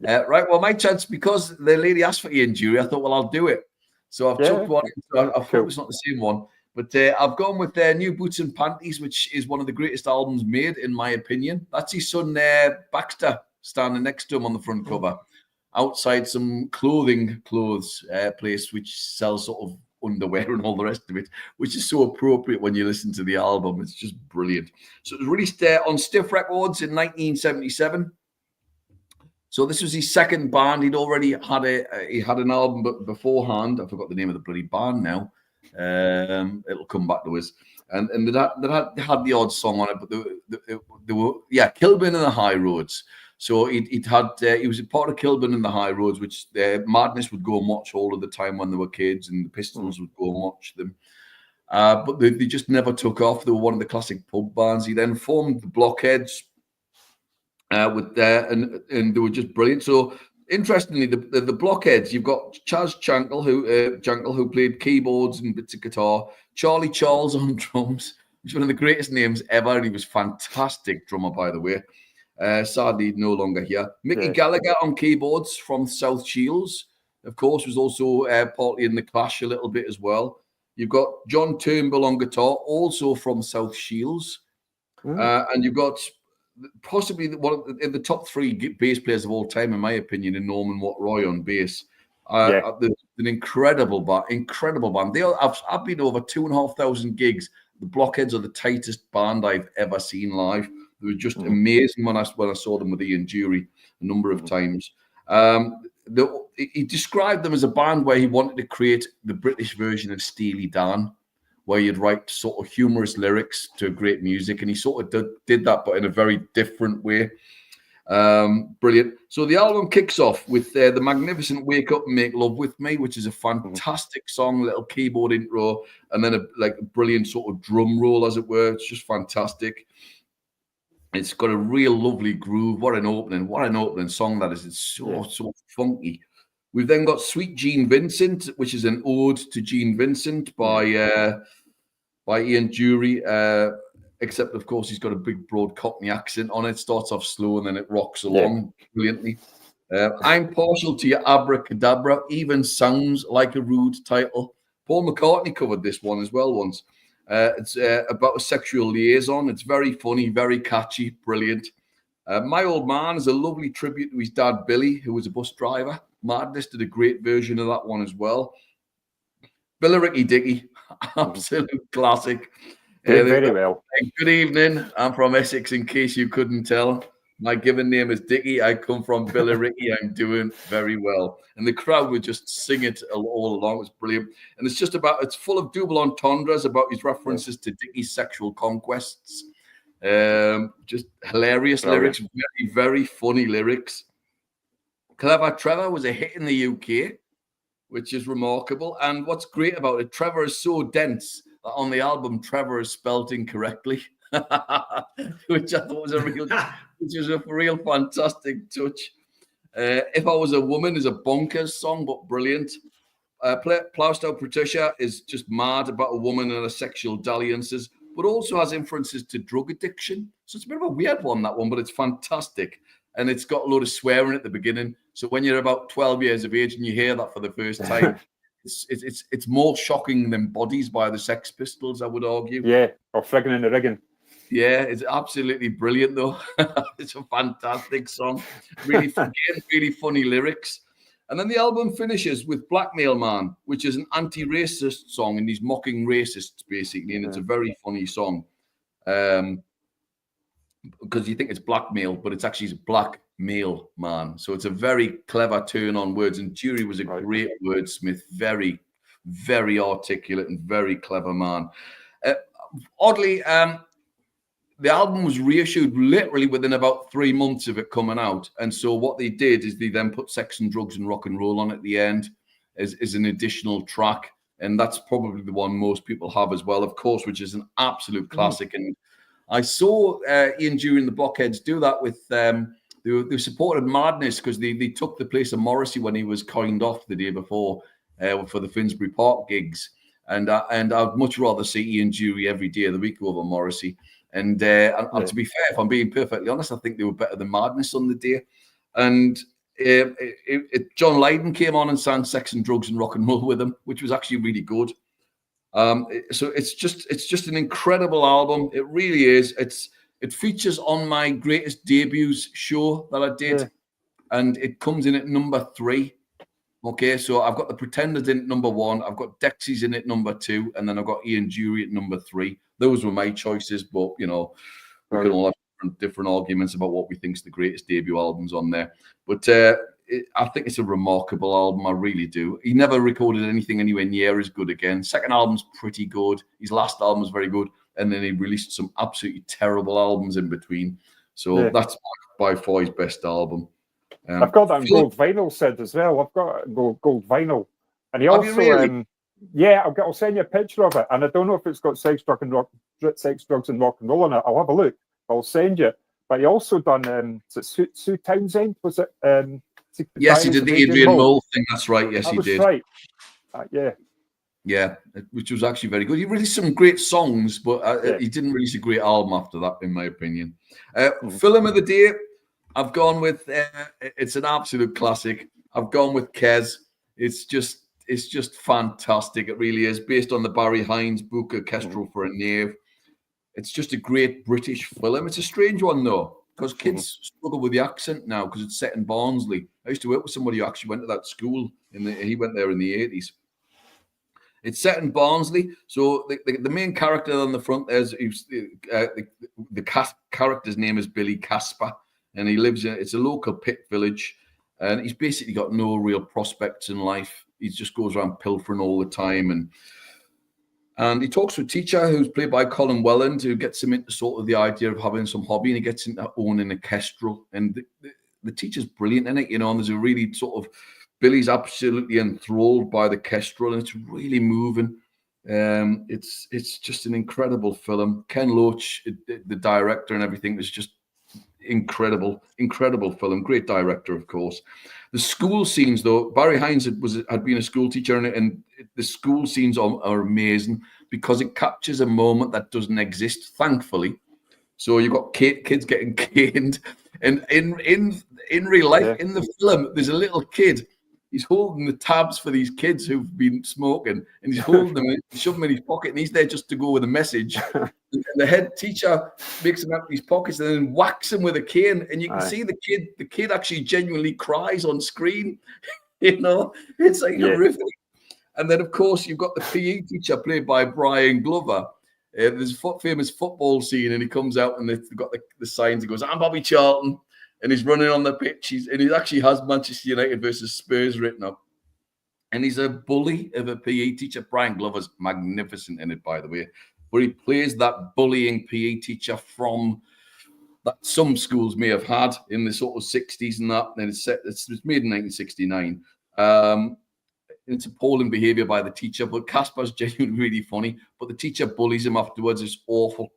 Right, well, my chance, because the lady asked for Ian Jury, I thought, well, I'll do it. So I've chucked one. I hope it's not the same one. But I've gone with New Boots and Panties, which is one of the greatest albums made, in my opinion. That's his son, Baxter, standing next to him on the front cover, outside some clothes place, which sells sort of underwear and all the rest of it, which is so appropriate when you listen to the album. It's just brilliant. So it was released on Stiff Records in 1977. So this was his second band. He'd already had an album beforehand. I forgot the name of the bloody band now. It'll come back to us. And they had the odd song on it, but they were Kilburn and the High Roads. So he was a part of Kilburn and the High Roads, which Madness would go and watch all of the time when they were kids, and the Pistols would go and watch them. But they just never took off. They were one of the classic pub bands. He then formed the Blockheads. And they were just brilliant. So interestingly, the Blockheads, you've got Chaz Jankel who played keyboards and bits of guitar, Charlie Charles on drums, which is one of the greatest names ever, and he was fantastic drummer, by the way. Sadly, no longer here. Mickey Gallagher on keyboards from South Shields, of course, was also partly in the Clash a little bit as well. You've got John Turnbull on guitar, also from South Shields, and you've got possibly one of the top three bass players of all time, in my opinion, in Norman Watt-Roy on bass. An incredible band. I've been over 2,500 gigs. The Blockheads are the tightest band I've ever seen live. They were just amazing when I saw them with Ian Dury a number of times. He described them as a band where he wanted to create the British version of Steely Dan, where you'd write sort of humorous lyrics to great music, and he sort of did that, but in a very different way. Brilliant. So the album kicks off with the magnificent "Wake Up and Make Love with Me," which is a fantastic song, little keyboard intro, and then a brilliant sort of drum roll, as it were. It's just fantastic. It's got a real lovely groove. What an opening song that is. It's so funky. We've then got Sweet Gene Vincent, which is an ode to Gene Vincent by Ian Dury, except, of course, he's got a big, broad Cockney accent on it. Starts off slow and then it rocks along brilliantly. I'm Partial to Your Abracadabra, even sounds like a rude title. Paul McCartney covered this one as well once. It's about a sexual liaison. It's very funny, very catchy, brilliant. My Old Man is a lovely tribute to his dad, Billy, who was a bus driver. Madness did a great version of that one as well. Billy Dicky, absolute classic. Very well. Good evening. I'm from Essex, in case you couldn't tell. My given name is Dicky. I come from Billericay. I'm doing very well. And the crowd would just sing it all along. It's brilliant. And it's full of double entendres about his references to Dicky's sexual conquests. Just hilarious lyrics, very, very funny lyrics. Clever Trevor was a hit in the UK, which is remarkable. And what's great about it, Trevor is so dense that on the album, Trevor is spelt incorrectly, which I thought was a real fantastic touch. If I Was a Woman is a bonkers song, but brilliant. Plowstow Patricia is just mad about a woman and her sexual dalliances, but also has inferences to drug addiction. So it's a bit of a weird one, that one, but it's fantastic. And it's got a load of swearing at the beginning. So when you're about 12 years of age and you hear that for the first time, it's more shocking than Bodies by the Sex Pistols, I would argue. Yeah, or Friggin' and the Riggin'. Yeah, it's absolutely brilliant, though. It's a fantastic song. Really funny lyrics. And then the album finishes with Blackmail Man, which is an anti-racist song, and he's mocking racists, basically, and it's a very funny song. Because you think it's blackmail, but it's actually Black Male Man. So it's a very clever turn on words. And Dury was a great wordsmith, very, very articulate and very clever man. Oddly, the album was reissued literally within about 3 months of it coming out. And so what they did is they then put Sex and Drugs and Rock and Roll on at the end as an additional track. And that's probably the one most people have as well, of course, which is an absolute classic. And I saw Ian Dury and the Blockheads do that with they supported Madness because they took the place of Morrissey when he was coined off the day before for the Finsbury Park gigs. And I'd much rather see Ian Dury every day of the week over Morrissey. And to be fair, if I'm being perfectly honest, I think they were better than Madness on the day. And John Lydon came on and sang Sex and Drugs and Rock and Roll with him, which was actually really good. So it's just an incredible album. It really is. It features on my greatest debuts show that I did, and it comes in at number 3. Okay, so I've got the Pretenders in at number 1. I've got Dexys in at number 2, and then I've got Ian Dury at number 3. Those were my choices, but we can all have different arguments about what we think is the greatest debut albums on there. But I think it's a remarkable album. I really do. He never recorded anything anywhere near as good again. Second album's pretty good. His last album was very good, and then he released some absolutely terrible albums in between. So that's by far his best album. I've got that on gold vinyl, Sid, as well. I've got gold vinyl, and he Have also, you really? I'll send you a picture of it, and I don't know if it's got sex, drugs, and rock and roll on it. I'll have a look. I'll send you. But he also done Sue Townsend, was it? Yes, he did the Adrian Mole thing. That's right. Yes, he did. Right. Yeah, which was actually very good. He released some great songs, but he didn't release a great album after that, in my opinion. Film of the day, I've gone with. It's an absolute classic. I've gone with Kes. It's just fantastic. It really is, based on the Barry Hines book, Orchestral for a Knave. It's just a great British film. It's a strange one though, because kids struggle with the accent now because it's set in Barnsley. I used to work with somebody who actually went to that school. He went there in the 80s. It's set in Barnsley, so the main character on the front there's the character's name is Billy Casper, and he lives in it's a local pit village, and he's basically got no real prospects in life. He just goes around pilfering all the time, and he talks to a teacher who's played by Colin Welland, who gets him into sort of the idea of having some hobby, and he gets into owning a kestrel, and the teacher's brilliant in it, and there's a really sort of Billy's absolutely enthralled by the kestrel, and it's really moving. It's just an incredible film. Ken Loach, the director and everything, is just incredible film. Great director, of course. The school scenes, though, Barry Hines had been a school teacher, and the school scenes are amazing because it captures a moment that doesn't exist, thankfully. So you've got kids getting caned, and in real life, in the film, there's a little kid. He's holding the tabs for these kids who've been smoking, and he's holding them, shoving them in his pocket, and he's there just to go with a message. And the head teacher makes him out of his pockets and then whacks him with a cane, and you can see the kid actually genuinely cries on screen. It's like horrific. And then, of course, you've got the PE teacher played by Brian Glover. There's a famous football scene, and he comes out and they've got the signs. He goes, "I'm Bobby Charlton." And he's running on the pitch. He actually has Manchester United versus Spurs written up. And he's a bully of a PE teacher. Brian Glover's magnificent in it, by the way. But he plays that bullying PE teacher from that some schools may have had in the sort of 60s and that. And it's made in 1969. It's appalling behaviour by the teacher. But Casper's genuinely really funny. But the teacher bullies him afterwards. It's awful.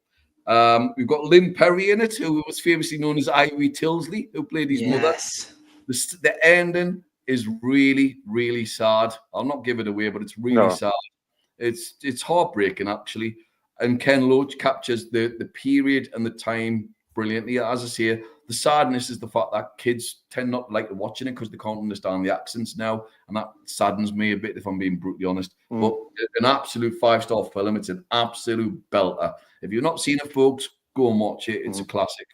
We've got Lynn Perry in it, who was famously known as Ivy Tilsley, who played his mother. The ending is really, really sad. I'll not give it away, but it's really sad. It's heartbreaking, actually. And Ken Loach captures the period and the time brilliantly. As I say, the sadness is the fact that kids tend not to like watching it because they can't understand the accents now, and that saddens me a bit, if I'm being brutally honest. But an absolute 5-star film. It's an absolute belter. If you've not seen it, folks, go and watch it. It's a classic.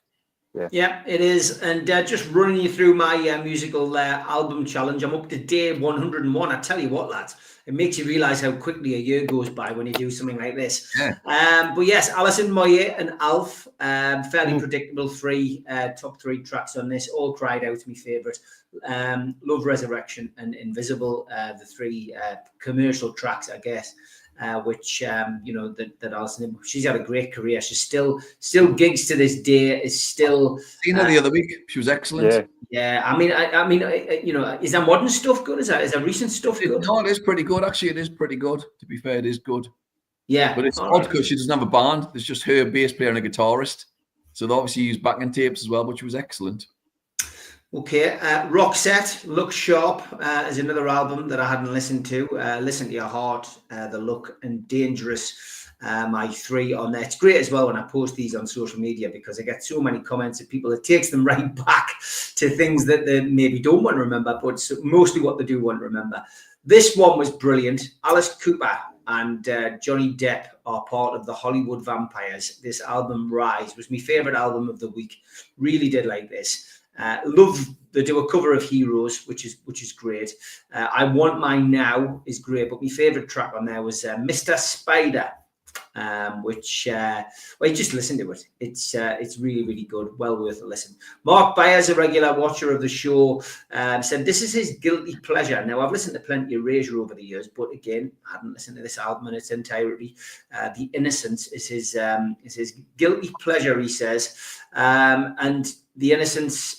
Yeah, it is. And just running you through my musical album challenge, I'm up to day 101. I tell you what, lads, it makes you realise how quickly a year goes by when you do something like this. But yes, Alison Moyet and Alf, fairly predictable top three tracks on this, all cried out my favourite. Love, Resurrection and Invisible, the three commercial tracks, I guess. Which that Alison, she's had a great career. She's still gigs to this day. Is still seen her the other week. She was excellent. Yeah. I mean, is that modern stuff good? Is that recent stuff good? No, it is pretty good. Actually, it is pretty good. To be fair, it is good. Yeah, but it's odd because she doesn't have a band. There's just her bass player and a guitarist. So they obviously use backing tapes as well, but she was excellent. Okay, Roxette, Look Sharp is another album that I hadn't listened to. Listen to Your Heart, The Look, and Dangerous, my three on there. It's great as well when I post these on social media because I get so many comments of people. It takes them right back to things that they maybe don't want to remember, but mostly what they do want to remember. This one was brilliant. Alice Cooper and Johnny Depp are part of the Hollywood Vampires. This album, Rise, was my favourite album of the week. Really did like this. Love they do a cover of Heroes, which is great. I Want Mine Now is great, but my favourite track on there was Mr. Spider, which you just listen to it. It's really, really good. Well worth a listen. Mark Byers, a regular watcher of the show, said this is his guilty pleasure. Now, I've listened to plenty of Erasure over the years, but again, I hadn't listened to this album in its entirety. The Innocence is his guilty pleasure, he says, and The Innocence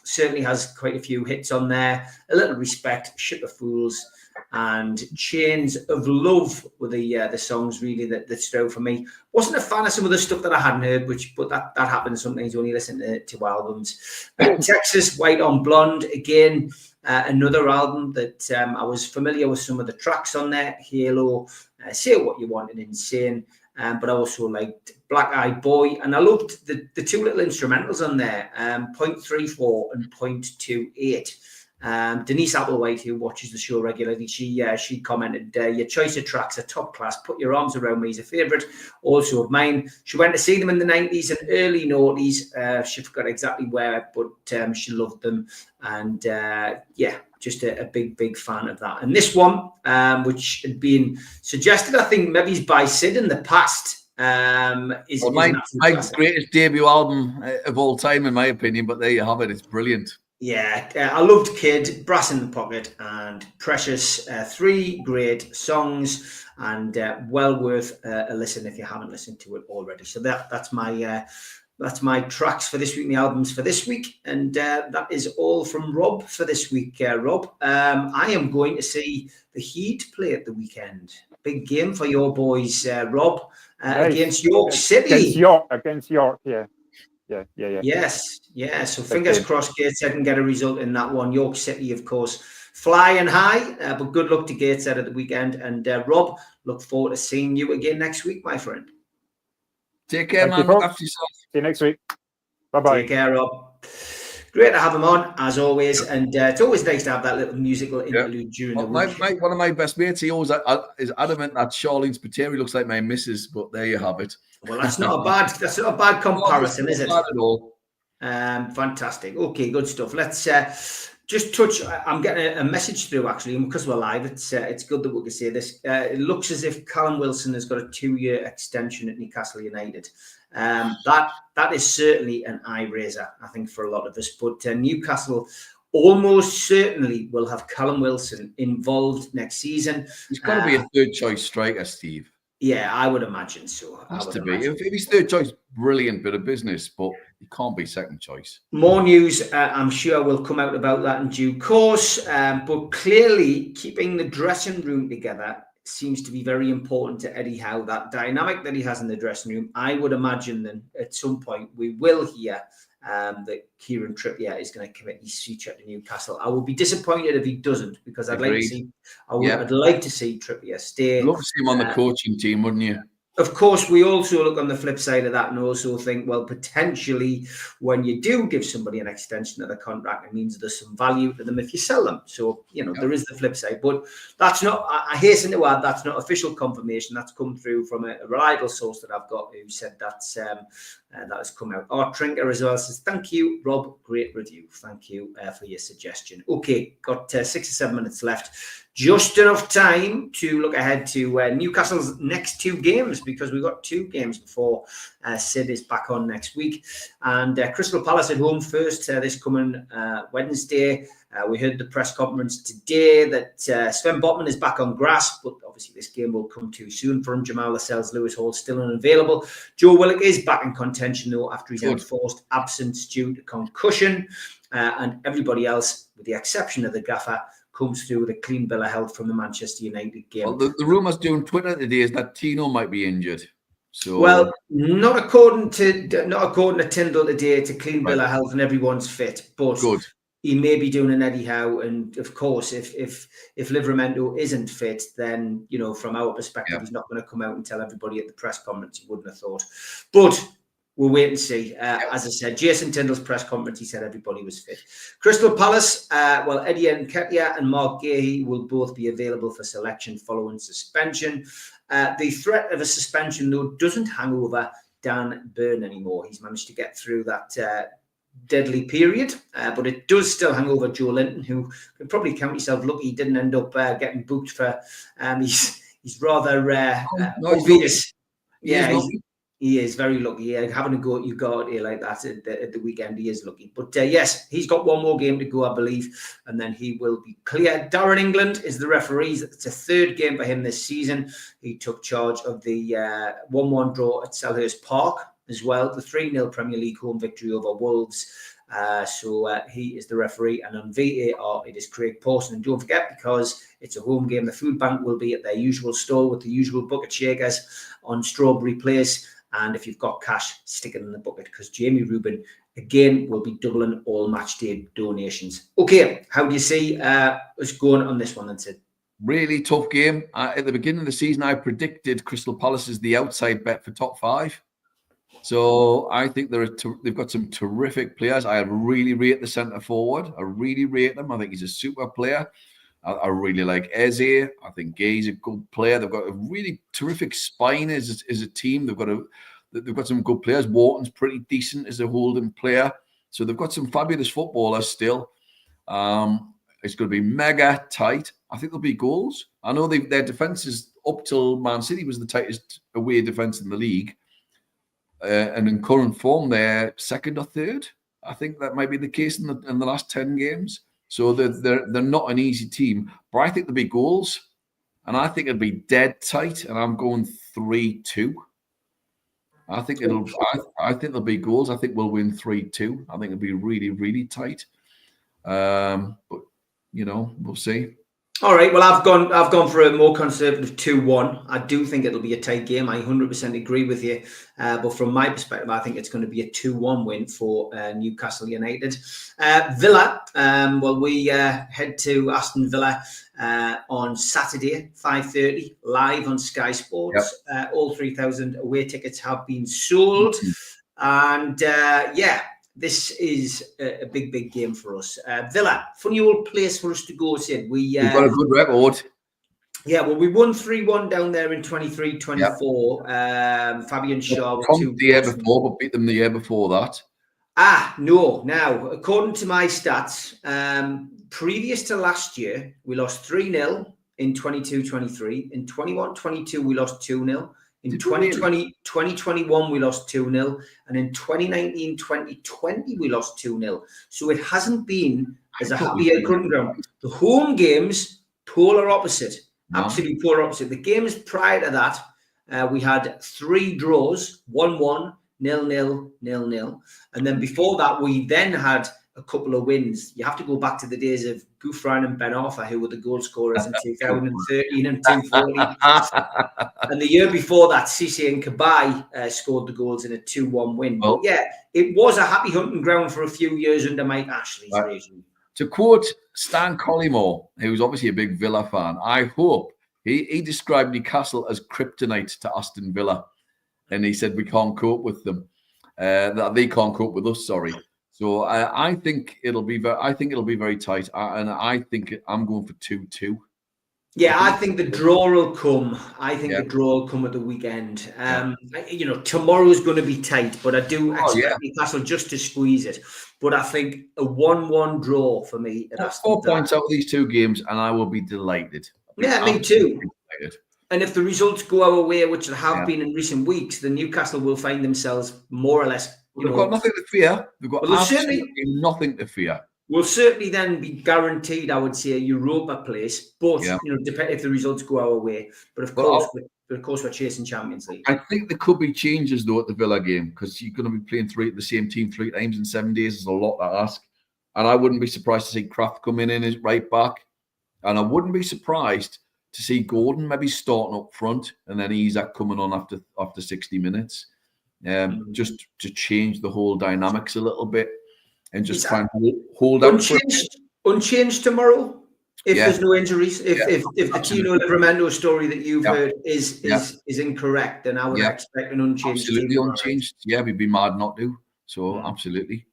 certainly has quite a few hits on there. A Little Respect, Ship of Fools, and Chains of Love were the songs really that stood out for me. Wasn't a fan of some of the stuff that I hadn't heard, but that happens sometimes when you listen to albums. Texas, White on Blonde, again, another album that I was familiar with some of the tracks on there. Halo, Say What You Want, and Insane. But I also liked Black Eyed Boy, and I loved the two little instrumentals on there, 0.34 and 0.28. Denise Applewhite, who watches the show regularly, she commented, your choice of tracks are top class. Put Your Arms Around Me is a favourite, also of mine. She went to see them in the 90s and early noughties. She forgot exactly where, but she loved them. And just a big fan of that. And this one, which had been suggested, I think maybe by Sid in the past, is my greatest debut album of all time, in my opinion. But there you have it. It's brilliant. Yeah, I loved Kid, Brass in the Pocket, and Precious. Three great songs, and well worth a listen if you haven't listened to it already. So that's my tracks for this week, my albums for this week, and that is all from Rob for this week. Rob, I am going to see the Heat play at the weekend. Big game for your boys, Rob, nice. Against York City. Against York, yeah. Yes. So fingers crossed Gateshead can get a result in that one. York City, of course, flying high, but good luck to Gateshead at the weekend. And Rob, look forward to seeing you again next week, my friend. Take care, man. Look after yourself. See you next week. Bye-bye. Take care, Rob. Great to have him on, as always. And it's always nice to have that little musical interlude during the week. One of my best mates, he always is adamant that Charlene's Pateri looks like my missus, but there you have it. Well, that's not a bad comparison, is it? Not at all. Fantastic. Okay, good stuff. Let's just touch. I'm getting a message through actually, and because we're live, it's good that we can say this. It looks as if Callum Wilson has got a 2-year extension at Newcastle United. That is certainly an eye raiser, I think, for a lot of us. But Newcastle almost certainly will have Callum Wilson involved next season. He's got to be a third choice striker, Steve. Yeah, I would imagine so. Has to be. If he's third choice, brilliant bit of business, but he can't be second choice. More news, I'm sure, will come out about that in due course. But clearly, keeping the dressing room together seems to be very important to Eddie Howe. That dynamic that he has in the dressing room, I would imagine then at some point we will hear that Kieran Trippier is going to commit his future to Newcastle. I would be disappointed if he doesn't, because I'd like to see Trippier stay. I'd love to see him on the coaching team, wouldn't you? Of course, we also look on the flip side of that and also think, well, potentially when you do give somebody an extension of the contract, it means there's some value to them if you sell them. So, there is the flip side. But that's not, I hasten to add, that's not official confirmation. That's come through from a reliable source that I've got who said that has come out. Art Trinker as well says, thank you, Rob. Great review. Thank you for your suggestion. Okay, got 6 or 7 minutes left. Just enough time to look ahead to Newcastle's next 2 games, because we've got 2 games before Sid is back on next week. And Crystal Palace at home first this coming Wednesday. We heard the press conference today that Sven Botman is back on grass, but obviously this game will come too soon for him. Jamal Lascelles, Lewis Hall still unavailable. Joe Willock is back in contention though after his enforced absence due to concussion. And everybody else, with the exception of the gaffer, comes through with a clean bill of health from the Manchester United game. Well, the rumours doing Twitter today is that Tino might be injured. So, well, not according to Tyndall today. It's a clean bill of health and everyone's fit. But he may be doing an Eddie Howe, and of course, if Livramento isn't fit, then from our perspective, he's not going to come out and tell everybody at the press conference. You wouldn't have thought, but we'll wait and see. As I said, Jason Tyndall's press conference, he said everybody was fit. Crystal Palace, Eddie Nketiah and Mark Gahey will both be available for selection following suspension. The threat of a suspension, though, doesn't hang over Dan Burn anymore. He's managed to get through that deadly period, but it does still hang over Joe Linton, who could probably count himself lucky he didn't end up getting booked for. He's rather No, he's obvious. He is Yeah, lucky. he is very lucky. Yeah, having a go at Ugarte like that at the weekend, he is lucky. But yes, he's got one more game to go, I believe, and then he will be clear. Darren England is the referee. It's a third game for him this season. He took charge of the 1-1 draw at Selhurst Park as well, the 3-0 Premier League home victory over Wolves. So he is the referee, and on VAR it is Craig Pawson. And don't forget, because it's a home game, the food bank will be at their usual stall with the usual bucket shakers on Strawberry Place. And if you've got cash, stick it in the bucket, because Jamie Rubin again will be doubling all match day donations. Okay, how do you see us going on this one then, Sid? Really tough game. At the beginning of the season, I predicted Crystal Palace as the outside bet for top 5. So I think they've got some terrific players. I really rate the centre forward. I really rate him. I think he's a super player. I really like Eze. I think Gay's a good player. They've got a really terrific spine as a team. They've got some good players. Wharton's pretty decent as a holding player. So they've got some fabulous footballers still. It's going to be mega tight. I think there'll be goals. I know their defence is up till Man City was the tightest away defence in the league. And in current form, they're second or third. I think that might be the case in the last 10 games. So they're not an easy team, but I think there'll be goals, and I think it'll be dead tight. And I'm going 3-2. I think there'll be goals. I think we'll win 3-2. I think it'll be really, really tight. But we'll see. All right. Well, I've gone for a more conservative 2-1. I do think it'll be a tight game. I 100% agree with you. But from my perspective, I think it's going to be a 2-1 win for Newcastle United. Villa. We head to Aston Villa on Saturday, 5:30, live on Sky Sports. Yep. All 3,000 away tickets have been sold, and this is a big, big game for us. Villa, funny old place for us to go, Sid. We've got a good record. Yeah, well, we won 3-1 down there in 23-24. Yep. Fabian Shaw with 2 the year before, but beat them the year before that. No. Now, according to my stats, previous to last year, we lost 3-0 in 22-23. In 21-22, we lost 2-0. In 2021, we lost 2-0. And in 2019-2020, we lost 2-0. So it hasn't been as a happy hunting ground. The home games, polar opposite. No. Absolutely polar opposite. The games prior to that, we had 3 draws, 1-1, 0-0, 0-0. And then before that, we then had a couple of wins. You have to go back to the days of Gouffran and Ben Arthur, who were the goal scorers in 2013 and 2014. And the year before that, Cisse and Cabaye scored the goals in a 2-1 win. But yeah, it was a happy hunting ground for a few years under Mike Ashley's regime. To quote Stan Collymore, who's obviously a big Villa fan, I hope he described Newcastle as kryptonite to Aston Villa. And he said we can't cope with them. That they can't cope with us, sorry. So I think it'll be very tight, and I think I'm going for 2-2. Yeah, I think the draw will come. The draw will come at the weekend. Tomorrow's going to be tight, but I do expect Newcastle just to squeeze it. But I think a 1-1 draw for me. That's 4 points out of these 2 games, and I will be delighted. Me too. Delighted. And if the results go our way, which they have been in recent weeks, then Newcastle will find themselves more or less. They've got nothing to fear. They've got absolutely nothing to fear. We'll certainly then be guaranteed, I would say, a Europa place. But depend if the results go our way. But of course, we're chasing Champions League. I think there could be changes though at the Villa game, because you're going to be playing the same team 3 times in 7 days. Is a lot to ask, and I wouldn't be surprised to see Kraft come in as right back, and I wouldn't be surprised to see Gordon maybe starting up front and then Isak coming on after 60 minutes. Just to change the whole dynamics a little bit and just try and hold out. Unchanged tomorrow, if there's no injuries. If the Tino Livramento story that you've heard is incorrect, then I would expect an unchanged. Absolutely unchanged. Yeah, we'd be mad not to. So absolutely.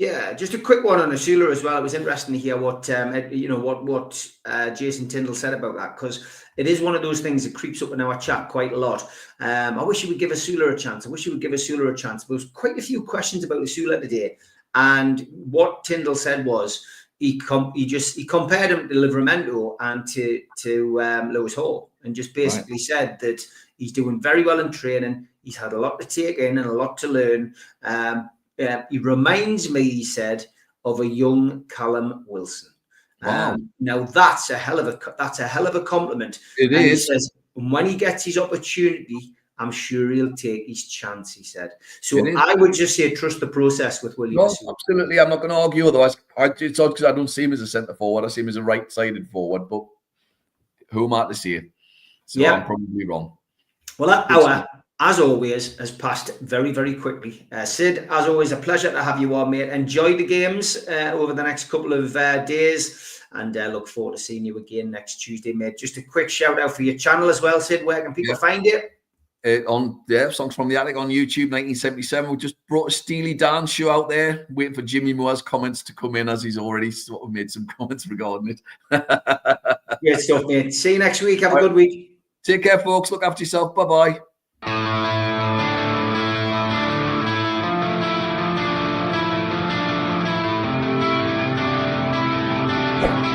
Yeah, just a quick one on Asula as well. It was interesting to hear what Jason Tyndall said about that, because it is one of those things that creeps up in our chat quite a lot. I wish you would give Asula a chance. There was quite a few questions about Asula today, and what Tyndall said was he compared him to Livramento and to Lewis Hall, and just basically said that he's doing very well in training. He's had a lot to take in and a lot to learn. He reminds me, he said, of a young Callum Wilson. Wow. Now that's a hell of a compliment. It and is. He says when he gets his opportunity, I'm sure he'll take his chance. He said. So I would just say trust the process with William. No, absolutely. I'm not going to argue. Otherwise, it's odd because I don't see him as a centre forward. I see him as a right-sided forward. But who am I to say? So I'm probably wrong. Well, that hour, as always, has passed very, very quickly. Sid, as always, a pleasure to have you on, mate. Enjoy the games over the next couple of days, and look forward to seeing you again next Tuesday, mate. Just a quick shout out for your channel as well, Sid. Where can people find it? Songs from the Attic on YouTube, 1977. We just brought a Steely Dan show out there, waiting for Jimmy Moore's comments to come in, as he's already sort of made some comments regarding it. Great stuff, mate. See you next week. Have a good week. Take care, folks. Look after yourself. Bye-bye. Yeah.